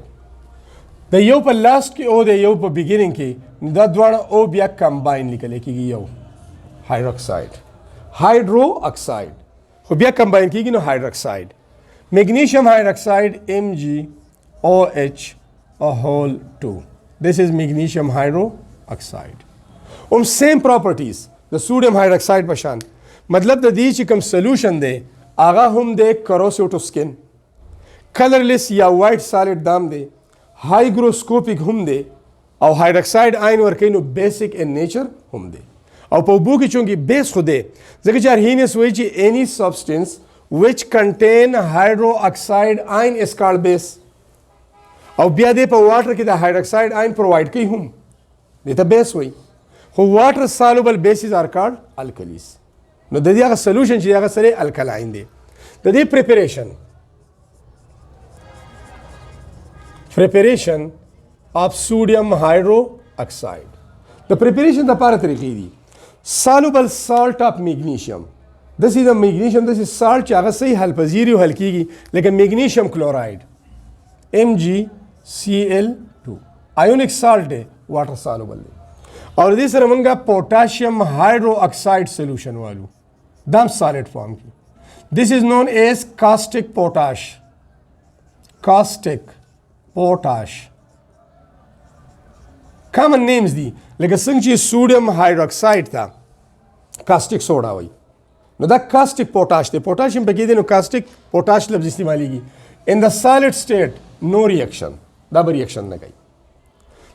S1: the यो पर लास्ट की ओ दे यो पर बिगिनिंग की द द्वारा ओ बिया कंबाइन निकले की यो हाइड्रोक्साइड हाइड्रो ऑक्साइड खो बिया कंबाइन की नो hydroxide magnesium hydroxide MgOH a whole 2 this is magnesium hydroxide same properties the sodium hydroxide पशान मतलब د دې چې کوم سولوشن دی هغه هم د کروسیو ټو سکن کلرلیس یا وایټ سالډ دام دی هایګروسکوپیک هم دی او هایدروکساید آین ورکوي نو بیسیک ان نیچر هم دی او په اوبو کې چونکې بیس خو دی ځکه چې ارهینس وایي چې any substance which contain hydroxide ion is called base او بیا دی په واټر کې د هایدروکساید آین پرووایډ کوي هم دی ته بیس وایي خو واټر soluble bases are called alkalis نو د دې هغه سولوشن چې هغه سره الکلاین دی د دې preparation of sodium hydroxide د preparation د لپاره طریقې دي soluble salt of magnesium داسې د magnesium داسې salt چې هغه صحیح حل پذیري او حل کېږي لکه magnesium chloride MgCl2 ionic salt دی water soluble دی اور دې سره مونږه potassium hydroxide solution والو دام solid form کی this is known as caustic potash common names دي لکه څنګه چې sodium hydroxide ته caustic soda وایي نو دا caustic potash دی potassium پکې دی نو caustic potash لفظ استعمالیږي in the solid state no reaction دا به reaction نه کوي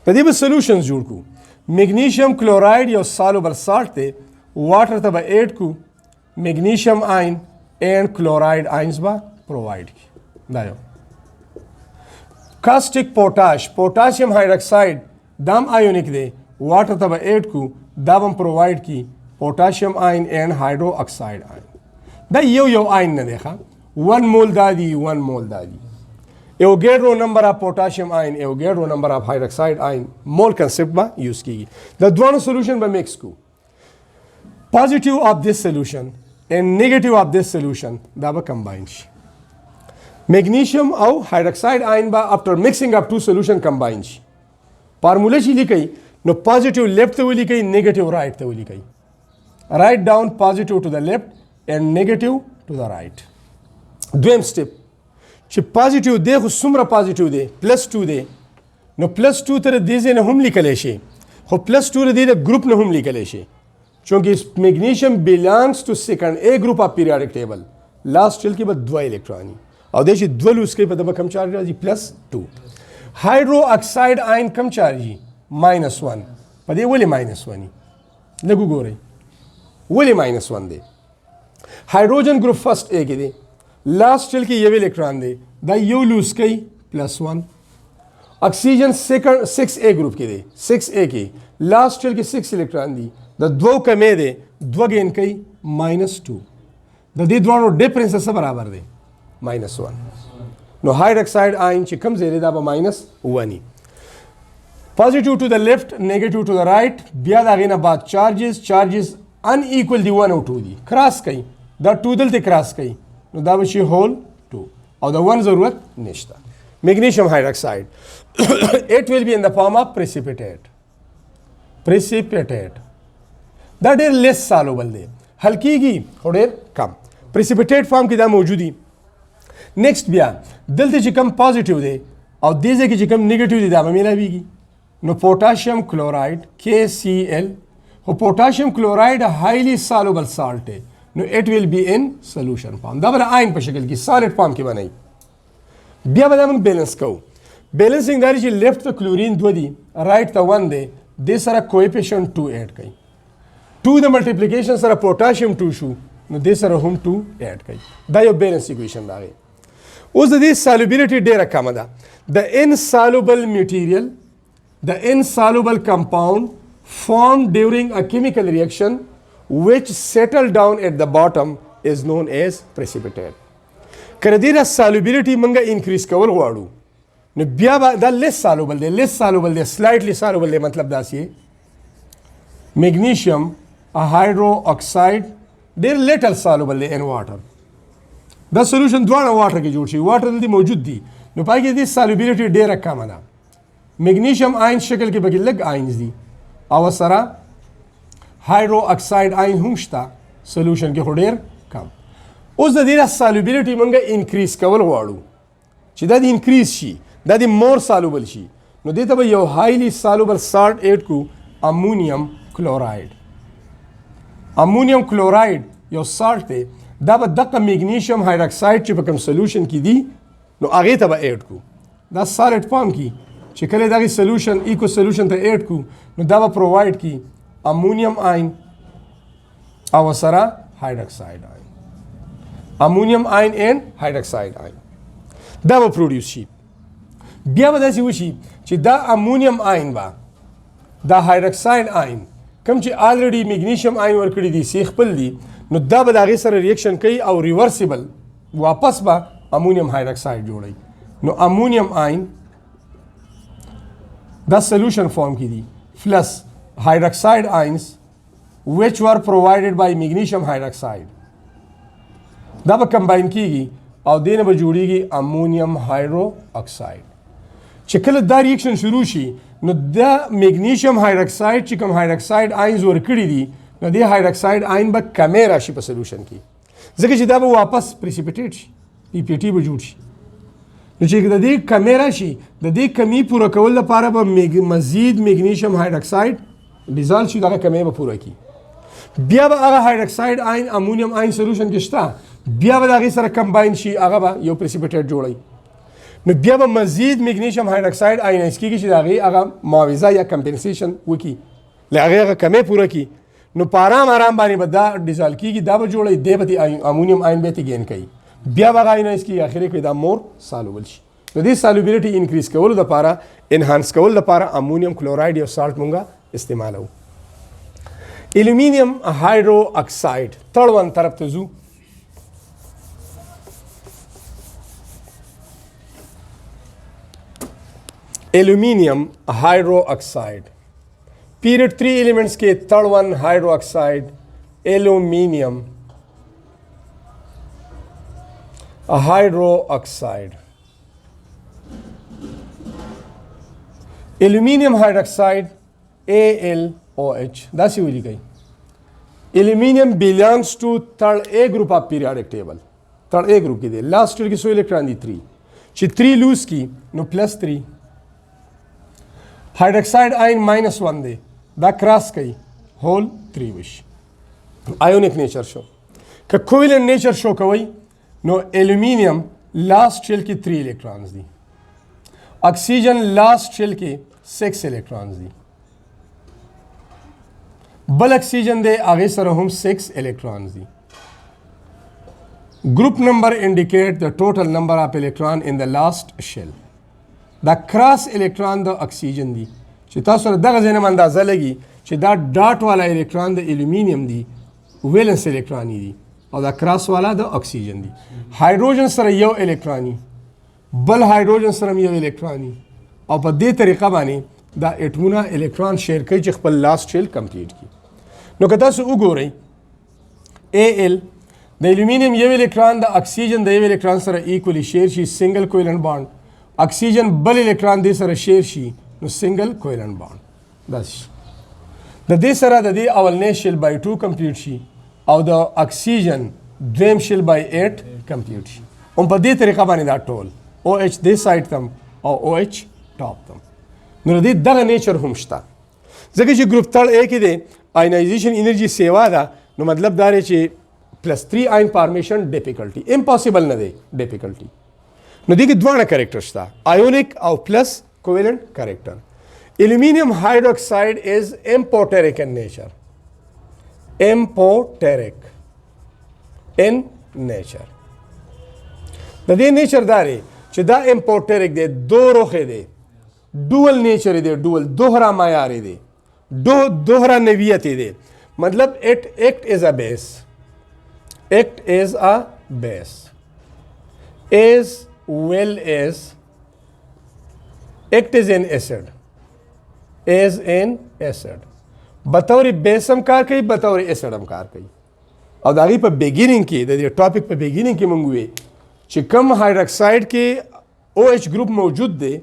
S1: د دې به solutions جوړ کو magnesium chloride یو soluble salt دی water ته به add کو magnesium ion and chloride ions به provide کی دا یو caustic potassium hydroxide دام ionic دی water ته به add کو دا به provide کی potassium ion and hydroxide ion دا یو ion نه دی ښه 1 mole دا دی 1 mole دا دی Avogadro number of potassium ion, Avogadro number of hydroxide ion, mole concept ba use kigi. The दोनों solution ba mix को. Positive of this solution and negative of this solution da ba combine shi. Magnesium और hydroxide ion ba after mixing of two solution combine shi. Formula shi लिखाई, no positive left te लिखाई, negative right te लिखाई. Write down positive to the left and negative to the right. دویم step. چې پازیټیو دی خو څومره پازیټیو دی +2 دی نو +2 تر دې ځای نه هم لیکلی شي خو +2 د دې د ګروپ نه هم لیکلی شي چونکې میګنیشیم belongs to second A group of periodic table لاست شیل کې به 2 الکترونی او د چې 2 لوس کې په دغه کم چارج راځي +2 هایدرو اکساید آین کم چارجي -1 په دې ولې -1 لګو ګورئ ولې -1 دی هایدروجن ګروپ فرست A کې دی لاست شیل کې یو الکترون دی دا یو لوس کوي +1 اکسیجن سیکنڈ 6A گروپ کې دی 6A کې لاست شیل کې 6 الکترون دی د دوه کمې دی دوه گین کوي -2 د دې دوه ډیفرنس سره برابر دی -1 نو هایدروکساید آین چې کم ځای دی دا به -1 پازیټیو ټو د لیفت نیگیټیو ټو د رائټ بیا دا غینه بعد چارجز ان ایکوال دی 1 او 2 دی کراس کوي دا 2 دلته کراس کوي نو دا به شي هول 2 او د 1 ضرورت نشته magnesium hydroxide it will be in the form of precipitate دا ډېر less soluble دی حل کېږي خو ډېر کم precipitate form کې دا موجودي next بیا دلته چې کم پازیټیو دی او دې ځای کې چې کم نیگیټیو دی دا به میلاویږي نو potassium chloride KCl خو potassium chloride highly soluble salt دی نو it will be in solution form دا به آین په شکل کې solid form کې بنئ بیا به دا موږ بیلنس کوو بیلنسینګ دا چې لیفت ته کلورین 2 دی رائټ ته 1 دی دې سره کویفیشنټ 2 ایډ کړئ 2 د ملټیپلیکیشن سره پوټاشیم 2 شو نو دې سره هم 2 ایډ کړئ دا یو بیلنس ایکویشن دی اوس د دې سالوبیلیټي ډیره کمه ده د insoluble material the insoluble compound formed during a chemical reaction which settle down at the bottom is known as precipitate کله دې را solubility منګه انکریز کول غواړو نو بیا دا less soluble دی slightly soluble دی مطلب دا سی magnesium hydroxide ډېر little soluble دی in water دا solution دواړه water کې جوړ شي water دلته موجود دي نو پای کې دې solubility ډېره کمه ده magnesium ion شکل کې بګي لګ ions دي او سره hydroxide ion هم شته solution کې ډېر کم اوس د دې solubility منګه انکریز کول غواړو چې دا د انکریز شي دا د مور soluble شي نو دې ته به یو highly soluble salt add کو امونیم کلوراید یو salt دی دا به دغه میګنیشیم هایدروکساید چې په کوم سولوشن کې دی نو هغه ته به اډ کو دا سالډ فارم کې چې کله دغه سولوشن ایکو سولوشن ته اډ کو نو دا به پرووایډ کی امونیم آین او سره هایدروکساید آین امونیم آین اینڈ هایدروکساید آین دا به پروډیوس شي بیا به داسې وشي چې دا امونیم آین به دا هایدروکساید آین کوم چې الریډي میګنیشیم آین ورکړي دي سی خپل دي نو دا به د هغې سره ریاکشن کوي او ریورسیبل واپس به امونیم هایدروکساید جوړوي نو امونیم آین دا سولوشن فارم کې دي پلس hydroxide ions which were provided by magnesium hydroxide دا به کمباین کیږي او دینه به جوړیږي امونیم هایدرو اکساید چې کله دا ریاکشن شروع شي نو دا میګنیشیم هایدروکساید چې کوم هایدروکساید آینز ورکړي دي نو دې هایدروکساید آین به کمی راشي په سولوشن کې ځکه چې دا به واپس پریسیپیټیټ شي پی پی ټي به جوړ شي نو چې د دې کمی راشي د دې کمی پوره کول لپاره به مزید میګنیشیم هایدروکساید ډیزالو شي دغه کمی به پوره کی بیا به هغه هایدروکساید آین امونیم آین سولوشن کې شته بیا به د هغې سره کمباین شي هغه به یو پریسیپیټیټ جوړوي نو بیا به مزید میګنیشیم هایدروکساید آینایز کېږي چې د هغې هغه معاوضه یا کمپنسیشن وکړي له هغې هغه کمی پوره کړي نو په ارام ارام باندې به دا ډیزالو کېږي دا به جوړوي دی به امونیم آین بیا ترې ګین کوي بیا به هغه آینایز کېږي اخر کې دا مور سالوبل شي نو دې سالوبیلیټي انکریز کولو دپاره انهانس کولو دپاره امونیم کلوراید یو سالټ مونږه استعمالوو الومینیم هایدرو اکساید تھرڈ ون طرف ته ځو aluminium hydroxide period 3 elements के third one hydroxide aluminium hydroxide aluminium hydroxide AlOH that's what you aluminium belongs to third A group of periodic table third A group के दे last year की सो इलेक्ट्रॉन दी 3 چې 3 लूज की नो +3 hydroxide ion -1 दे दा क्रॉस कई होल 3 wish ionic nature show का covalent nature show कोई no aluminium last shell की 3 इलेक्ट्रॉन्स दी oxygen last shell की 6 electrons दी बल ऑक्सीजन दे आगे सर हम 6 इलेक्ट्रॉन्स दी group number indicate the total number of electron in the last shell دا کراس الکترون د اکسیجن دی چې تاسو دغه ځینې اندازه لګي چې دا ډاټ والا الکترون د الومینیم دی ویلنس الکترون دی او دا کراس والا د اکسیجن دی هایدروجن سره یو الکترون بل هایدروجن سره یو الکترون او په دې طریقه باندې دا اټمونه الکترون شیر کوي چې خپل لاست شیل کمپلیټ کړي نو که تاسو وګورئ Al د الومینیم یو الکترون د اکسیجن د یو الکترون سره ایکولی شیر شي سنگل کوولنٹ بانډ اکسیجن بل الکترون دې سره شیر شي نو سنگل کوولنٹ بانډ داس د دې سره د دې اولنې شیل بای 2 کمپلیټ شي او د اکسیجن دویم شیل بای 8 کمپلیټ شي هم په دې طریقه باندې دا ټول OH دې سایډ تم او OH ټاپ تم نو دې دغه نیچر هم شته ځکه چې ګروپ 3 A کې دی آینایزیشن انرژي سیوا ده نو مطلب دا دی چې +3 آین فارمیشن ډیفیکلټي امپاسبل نه دی ډیفیکلټي نو دې کې دوه کریکټر شته آیونیک او پلس کوولنٹ کریکټر الومینیم هایدروکساید از امپوټریک ان نیچر امپوټریک ان نیچر د دې نیچر داري چې دا امپوټریک دی دو روخه دی ډول نیچر دی ډول دوهرا معیار دی دوهرا نوعیت دی مطلب اٹ ایکٹ از ا بیس act as a base as well as act as an acid as an acid بطور بیس هم کار کوي بطور ایسڈ هم کار کوي او د هغې په بګیننګ کې د دې ټاپک په بګیننګ کې موږ وی چې کوم هایدروکساید کې OH ګروپ موجود دی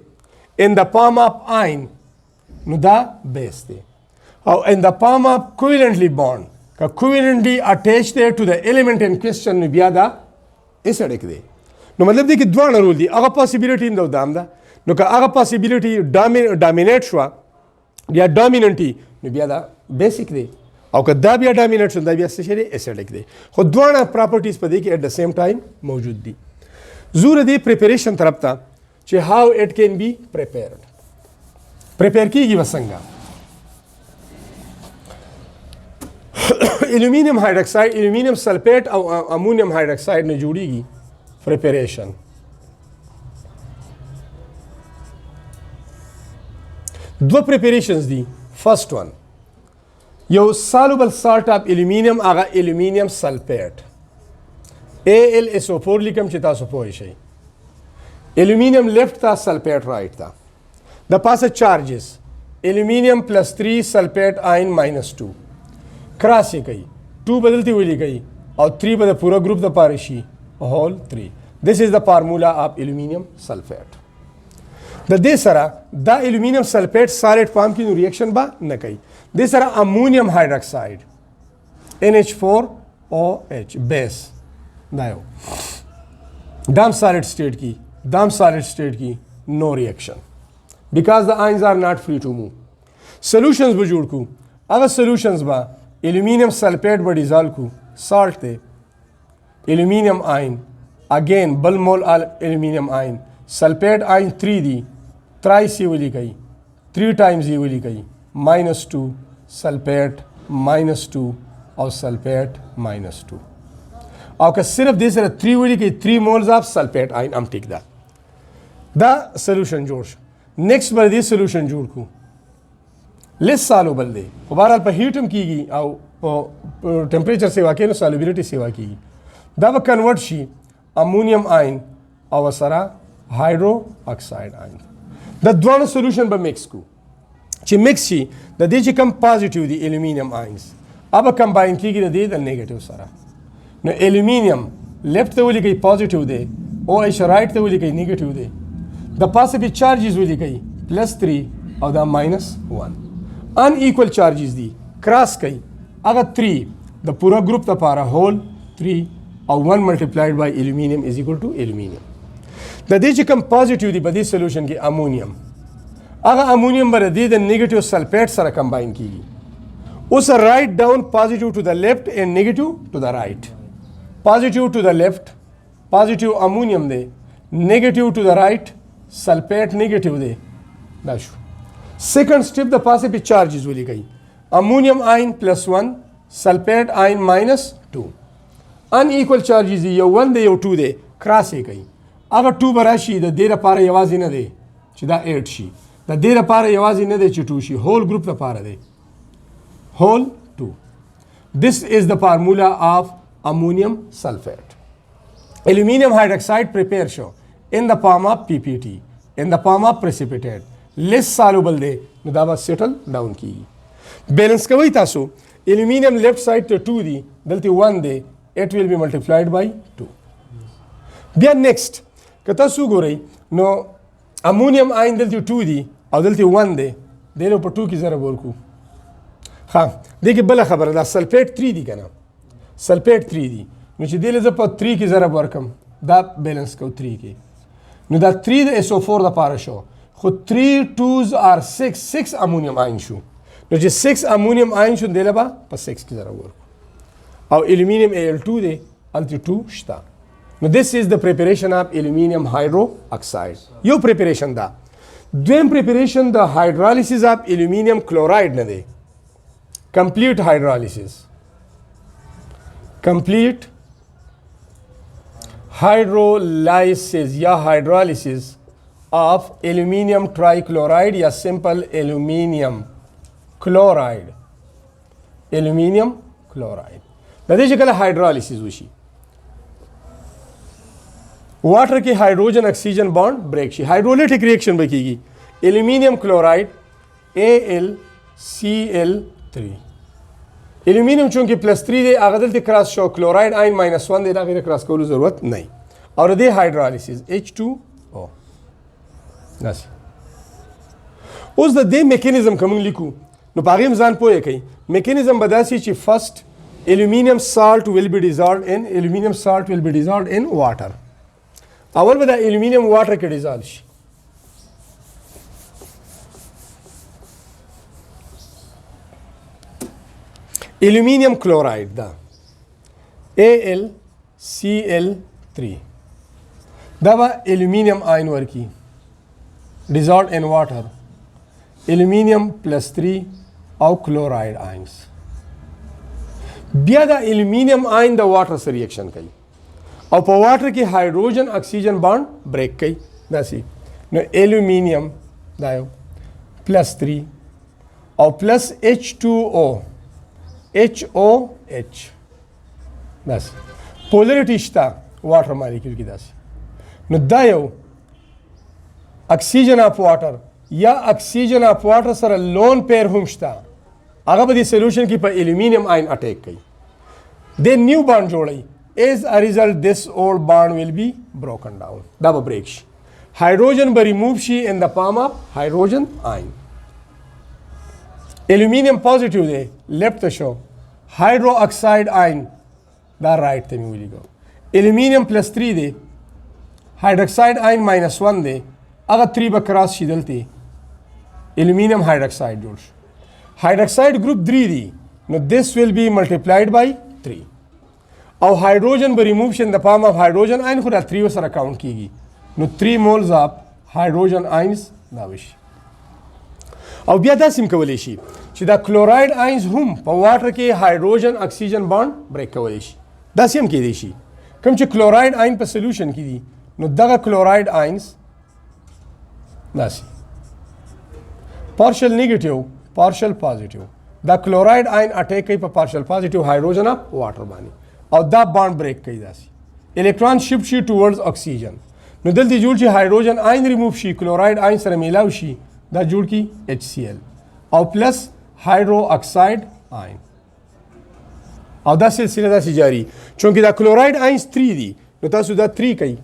S1: in the form of ion نو دا بیس دی او in the form of covalently bond که covalently attached there to the element in question نو بیا دا acidic دی نو مطلب دی کې دواړه رول دي هغه پاسبیلیټي هم دام ده نو که هغه پاسبیلیټي ډامینیټ شوه یا ډامیننټي نو بیا دا بیسیک دی او که دا بیا ډامینیټ شو دا بیا څه شی دی acidic دی خو دواړه پراپرټیز په دې کې at the same time موجود دي زور دی پریپریشن طرف ته چې how it can be prepared پریپیر کیږي وسنګه الومینیم هایدروکساید الومینیم سلفیټ او امونیم هایدروکساید نه جوړیږي preparation. دو preparations دي. First one, یو soluble salt of aluminium هغه aluminium sulphate AlSO4 لیکم چې تاسو پوه شئ. aluminium left تا sulphate right تا. د پاسه charges aluminium plus 3 sulphate ion minus 2 کراس یې کوي 2 بدلتی ویلی کوي او 3 به د پورا ګروپ د پاره شي whole 3. This is the formula of aluminium sulphate. د دې سره دا aluminium sulphate solid form کې نو reaction با نه کوي. د سره ammonium hydroxide NH4OH base دا یو دام solid state کی no reaction because the ions are not free to move. Solutions به جوړ کو هغه solutions با aluminium sulphate به dissolve کو salt ته aluminium ion again بل مول aluminium ion sulphate ion 3 دی thrice یې ولی کوي 3 times یې ولی کوي -2 sulphate -2 او sulphate -2 او که صرف دې سره 3 ولی کوي 3 moles of sulphate ion هم ټیک ده دا solution جوړ شو. next به دې solution جوړ کو less soluble دی خو بهرحال په heat هم کیږي او په temperature سیوا کوي نو solubility سیوا کیږي دا به convert شي ammonium ion او سره hydroxide ion. د دوه solution به mix کو چې mix شي د دې چې کم positive دي aluminium ions अब combine کیږي د دې د negative سره نو aluminium left ته ولي کوي positive دی OH right ته ولي کوي negative دی د پاسه به charges ولي کوي +3 او دا -1 unequal charges دي cross کوي هغه 3 د پورا ګروپ لپاره whole 3 او 1 multiplied by aluminium is equal to aluminium. د دې چې کوم positive دی په دې solution کې ammonium هغه ammonium بر دې د negative sulphate سره combine کیږي اوس write down positive to the left and negative to the right. Positive to the left positive ammonium دی negative to the right sulphate negative دی دا شو. second step د پاسه به charges ولي کوي ammonium ion +1 sulphate ion -2 unequal charges دی یو 1 دی یو 2 دی cross یې کوي هغه 2 براشي د دې لپاره یوازې نه دی چې دا 8 شي د دې لپاره یوازې نه دی چې 2 شي whole group لپاره دی whole 2. This is the formula of ammonium sulphate. Aluminium hydroxide prepare show in the form of PPT in the form of precipitate less soluble دی نو دا به settle down کیږي. بیلنس کوي تاسو aluminium left side ته 2 دی دلته 1 دی it will be multiplied by 2. بیا next که تاسو ګورئ نو ammonium ion دلته 2 دی او دلته 1 دی دله په 2 کې ضرب ورکو ها دغه بل خبره دا sulphate 3 دی کنه sulphate 3 دی نو چې دله ز په 3 کې ضرب ورکم دا بیلنس کو 3 کې نو دا 3 د SO4 د پاره شو خو 3 2s are 6 ammonium ion شو نو چې 6 ammonium ion شو دله با په 6 کې ضرب ورکو او aluminium Al2 دی الته 2 شتا نو this is the preparation of aluminium hydroxide. یو preparation دا دویم preparation د hydrolysis of aluminium chloride نه دی complete hydrolysis یا hydrolysis of aluminium trichloride یا simple aluminium chloride د دې چې کله hydrolysis وشي واټر کې هایدروجن اکسیجن بانډ بریک شي هایدرولیټک ریاکشن به کیږي الومینیم کلوراید AlCl3 الومینیم چونکه +3 دی هغه دلته کراس شو کلوراید آین -1 دی دا غیر کراس کولو ضرورت نه اور د هایدرولیسیس H2O ناس اوس د دې میکانیزم کوم لیکو نو باغیم ځان پوهه کوي میکانیزم بداسي چې فرست aluminium salt will be dissolved in water. اول به د aluminium water کې dissolve شي aluminium chloride دا AlCl3 دا به aluminium ion ورکی dissolved in water aluminium plus 3 او chloride ions. بیا دا aluminium ion د water سره reaction کوي او په water کې hydrogen oxygen bond break کوي داسې. نو aluminium دا یو plus 3 او plus H2O HOH داسې polarity شته water molecule کې داسې. نو دا یو oxygen of water یا oxygen of water سره lone pair هم شته هغه به د solution کې په aluminium ion attack کوي. د new bond جوړي. As a result this old bond will be broken down. دا به break شي. Hydrogen به remove شي in the form of hydrogen ion. Aluminium positive دی left ته شو. Hydroxide ion دا right ته مې ولیکو. Aluminium plus 3 دی. Hydroxide ion minus 1 دی. هغه 3 به کراس شي دلته. Aluminium hydroxide جوړ شو. Hydroxide group 3 دی. نو this will be multiplied by 3. او hydrogen به remove شي in the form of hydrogen ion خو دا 3 سره count کیږي. نو 3 moles of hydrogen ions دا وشي. او بیا دا سیم کولی شي چې دا chloride ions هم په water کې hydrogen oxygen bond break کولی شي. دا سیم کېدی شي. کوم چې chloride ion په solution کې دي نو دغه chloride ions داسې partial negative partial positive دا chloride ion attack کوي په partial positive hydrogen of water باندې او دا bond break کوي داسې electron shift شي towards oxygen. نو دلته جوړ شي hydrogen ion remove شي chloride ion سره میلاو شي دا جوړ کی HCl او plus hydroxide ion او دا سلسله داسې جاری چونکه دا chloride ions 3 دي نو تاسو دا 3 کوي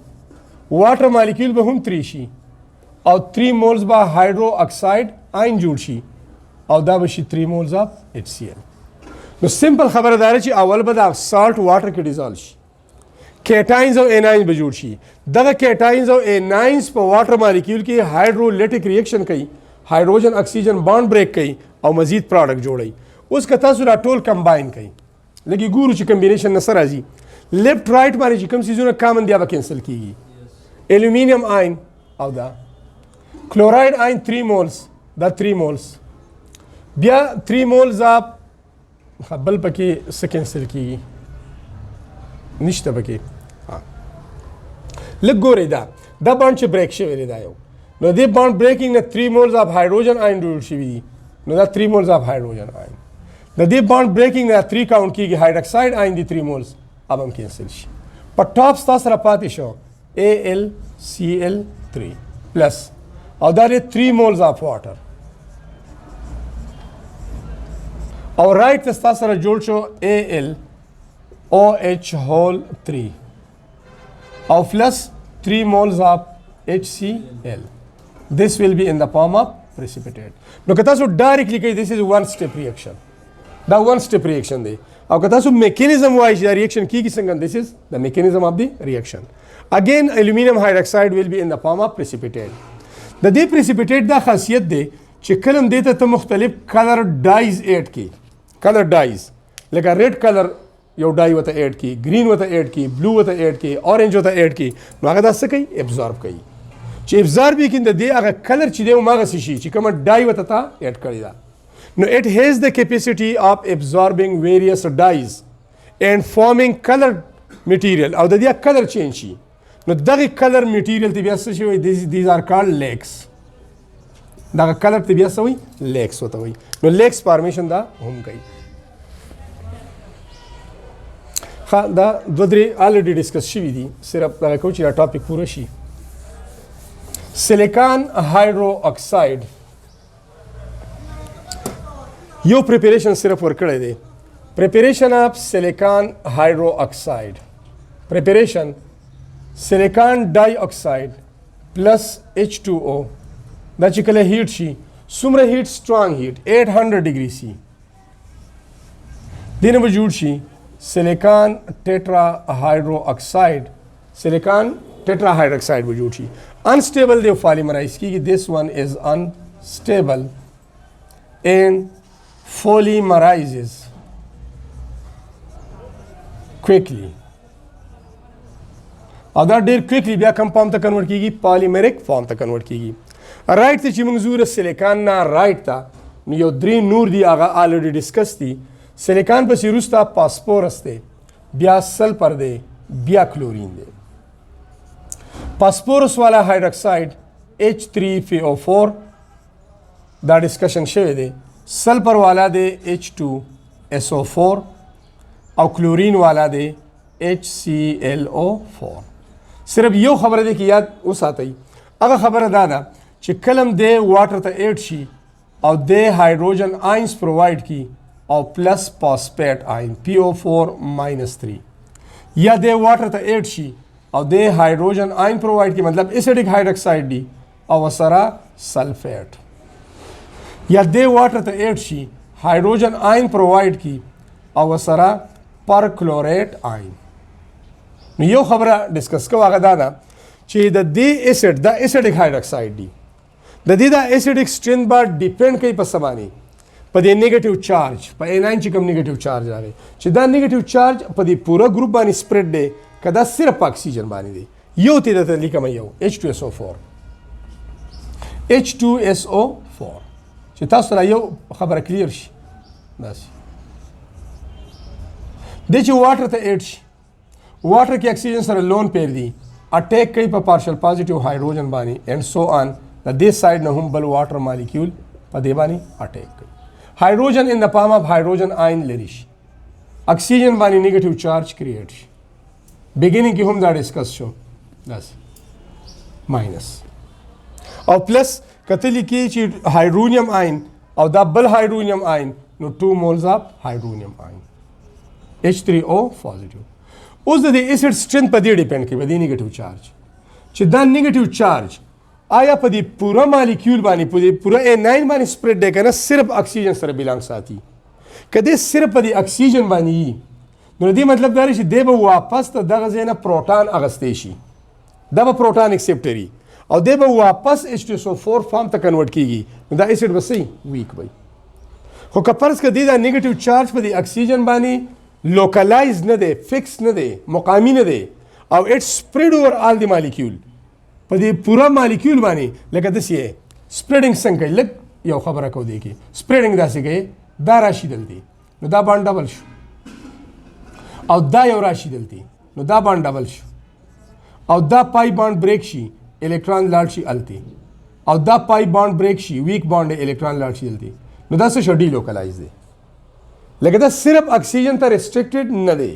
S1: water molecule به هم 3 شي او 3 moles به hydroxide ion جوړ شي او دا به شي 3 moles of HCl. نو سمپل خبره داره چې اول به دا salt water کې ډیزالو شي cations او anions به جوړ شي. دغه cations او anions په water molecule کې hydrolytic reaction کوي hydrogen oxygen bond break کوي او مزید product جوړي. اوس که تاسو را ټول combine کوي لکه ګورو چې combination نه سره راځي left right باندې چې کوم سیزونه common دی هغه cancel کیږي. aluminium ion او دا chloride ion 3 moles دا 3 moles بیا 3 moles of بل پکې څه cancel کیږي نشته پکې. لږ ګورئ دا bond چې break شوی دی دا یو نو دې bond breaking نه 3 moles of hydrogen ion جوړ شوي دي نو دا 3 moles of hydrogen ion د دې bond breaking نه 3 count کیږي hydroxide ion دي 3 moles اب هم cancel شي. په ټاپ ستاسو سره پاتې شو AlCl3 plus او دا دی 3 moles of water او رائٹ ته ستاسو سره جوړ شو AlOH whole 3 او plus 3 moles of HCl. This will be in the form of precipitate. نو که تاسو directly کوي this is one step reaction. دا one step reaction دی او که تاسو mechanism وایي چې دا reaction کیږي څنګه this is the mechanism of the reaction. Again aluminum hydroxide will be in the form of precipitate. د دې precipitate دا خاصیت دی چې کلم دیته ته مختلف color dyes add کی color dyes لکه red color یو dye وته add کی green وته add کی blue وته add کی orange وته add کی نو هغه دا څه کوي absorb کوي چې absorb کیند دی هغه color چې دی هغه شي چې کوم dye وته تا add کړی دا نو it has the capacity of absorbing various dyes and forming colored material او د دې color change شي نو دغه color material ته بیا څه شي these are called lakes دا color ته بیا څه وي lakes وته وي نو lakes formation دا هم کوي. دا دو درې already discuss شوي دي صرف دا کوم چې دا ټاپک پوره شي. silicon hydroxide یو preparation صرف ورکړی دی preparation of silicon hydroxide preparation silicon dioxide plus H2O دا چې کله هیټ شي څومره هیټ strong heat 800 degree C دینه به جوړ شي silicon tetrahydroxide silicon tetrahydroxide به جوړ شي unstable دی polymerize کیږي this one is unstable and polymerizes quickly او دا ډیر quickly بیا کوم فارم ته کنورټ کیږي polymeric فارم ته کنورټ کیږي رائټ ته چې موږ زو سیلیکان نه رائټ ته نو یو درې نور دي هغه الریډي ډسکس دي. سیلیکان پسې وروسته پاسپورس دی، بیا سلفر دی، بیا کلورین دی. پاسپورس والا هایدروکساید H3PO4 دا ډسکشن شوی دی. سلفر والا دی H2SO4 او کلورین والا دی HClO4. صرف یو خبره دی کې یاد وساتئ، هغه خبره دا ده چې کلم دی واټر ته ایډ شي او دی هایدروجن آینز پرووایډ کی او پلس فاسفیټ آین PO4-3 یا دی واټر ته ایډ شي او دی هایدروجن آین پرووایډ کی مطلب اسیډک هایدروکساید دی او سره سلفیټ، یا دی واټر ته ایډ شي هایدروجن آین پرووایډ کی او سره پر کلوریټ آین. نو یو خبره ډسکس کوو هغه دا ده چې د دې اسیډ دا اسیډک هایدروکساید دی، د دې دا اسیډک سټرینث به ډیپینډ کوي په څه باندې؟ په دې نیگیټیو چارج، په A9 چې کوم نیگیټیو چارج راغی چې دا نیگیټیو چارج په دې پوره ګروپ باندې سپریډ دی که دا صرف په اکسیجن باندې دی. یو ته درته لیکم یو H2SO4 چې تاسو سره یو خبره کلیر شي. داسې دی چې واټر ته ایډ شي، واټر کې اکسیجن سره لون پیر دی، اٹیک کوي په پارشل پازیټیو هایدروجن باندې اینڈ سو آن. د دې سایډ نه هم بل واټر مالیکول په دې باندې اٹیک کوي. هایدروجن ان د فارم اف هایدروجن آین لري شي، اکسیجن باندې نیگیټیو چارج کریټ شي. بیګینینګ کې هم دا ډسکس شو داسې ماینس او پلس کتلی کې چې هایدرونیم آین او دا بل هایدرونیم آین نو 2 مولز اف هایدرونیم آین H3O پوزټیو. اوس د دې اسید سټرینث په دې ډیپند کوي، په دې نیگیټیو چارج چې دا نیگیټیو چارج آیا په دې پوره مالیکول باندې په دې پوره A9 باندې سپریډ دی کنه صرف اکسیجن سره بیلانګ ساتي. کله صرف په دې اکسیجن باندې نو دې مطلب دا چې دی به واپس ته دغه ځای نه پروټان اغستې شي، دا به پروټان اکسپټري او دی به واپس H2SO4 فارم ته کنورټ کیږي. نو دا اسید به صحیح ویک وي. خو که فرض کړه دا نیگیټیو چارج په دې اکسیجن باندې لوکلایز نه دی، فکس نه دی، مقامی نه دی او اټ سپریډ اوور آل دی مالیکول په دې پوره مالیکول باندې لکه داسې سپریډینګ څنګه کوي. لږ یو خبره کو دی کې سپریډینګ داسې کوي، دا راشي دلته نو دا باند ډبل شو او دا یو راشي دلته نو دا باند ډبل شو او دا پای باند بریک شي الکترون لاړ شي الته او دا پای باند بریک شي ویک باند الکترون لاړ شي دلته نو دا څه شو ډی لوکلایز دی. لکه دا صرف اکسیجن ته ریسټریکټډ نه دی،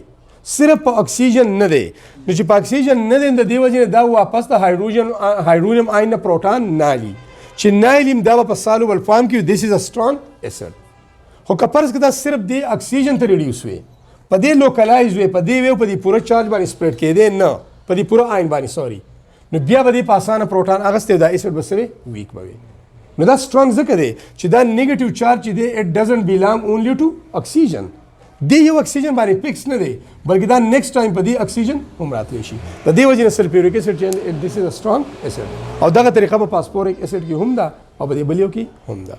S1: صرف په اکسیجن نه دی. نو چې په اکسیجن نه دی د دې وجې دا واپس د هایدروجن آین نه پروټان نه لي چې نه لیم دا په سالوبل فارم کې دیس از ا سترونګ اسید. خو که فرض کړه دا صرف د اکسیجن ته ریډیوس وي، په دې لوکلایز وي، په دې ویو په دې پوره چارج باندې سپریډ کېدی نه، په دې پوره آین باندې سوري، نو بیا به دې په اسانه پروټان اغستې دا اسید به سوي ویک به وي. نو دا سترونګ ځکه دی چې دا نیگیټیو چارج چې دی اټ ډزنټ بیلانګ اونلی ټو اکسیجن. دی یو اکسیجن باندې فکس نه دی بلکې دا نیکسٹ ټایم په دې اکسیجن هم راتلی شي. د دې وجې نه سلفیوریک اسید چې دیس از ا سترونګ اسید او دغه طریقه په فاسفورک اسید کې هم ده او په دې بلیو کې هم ده.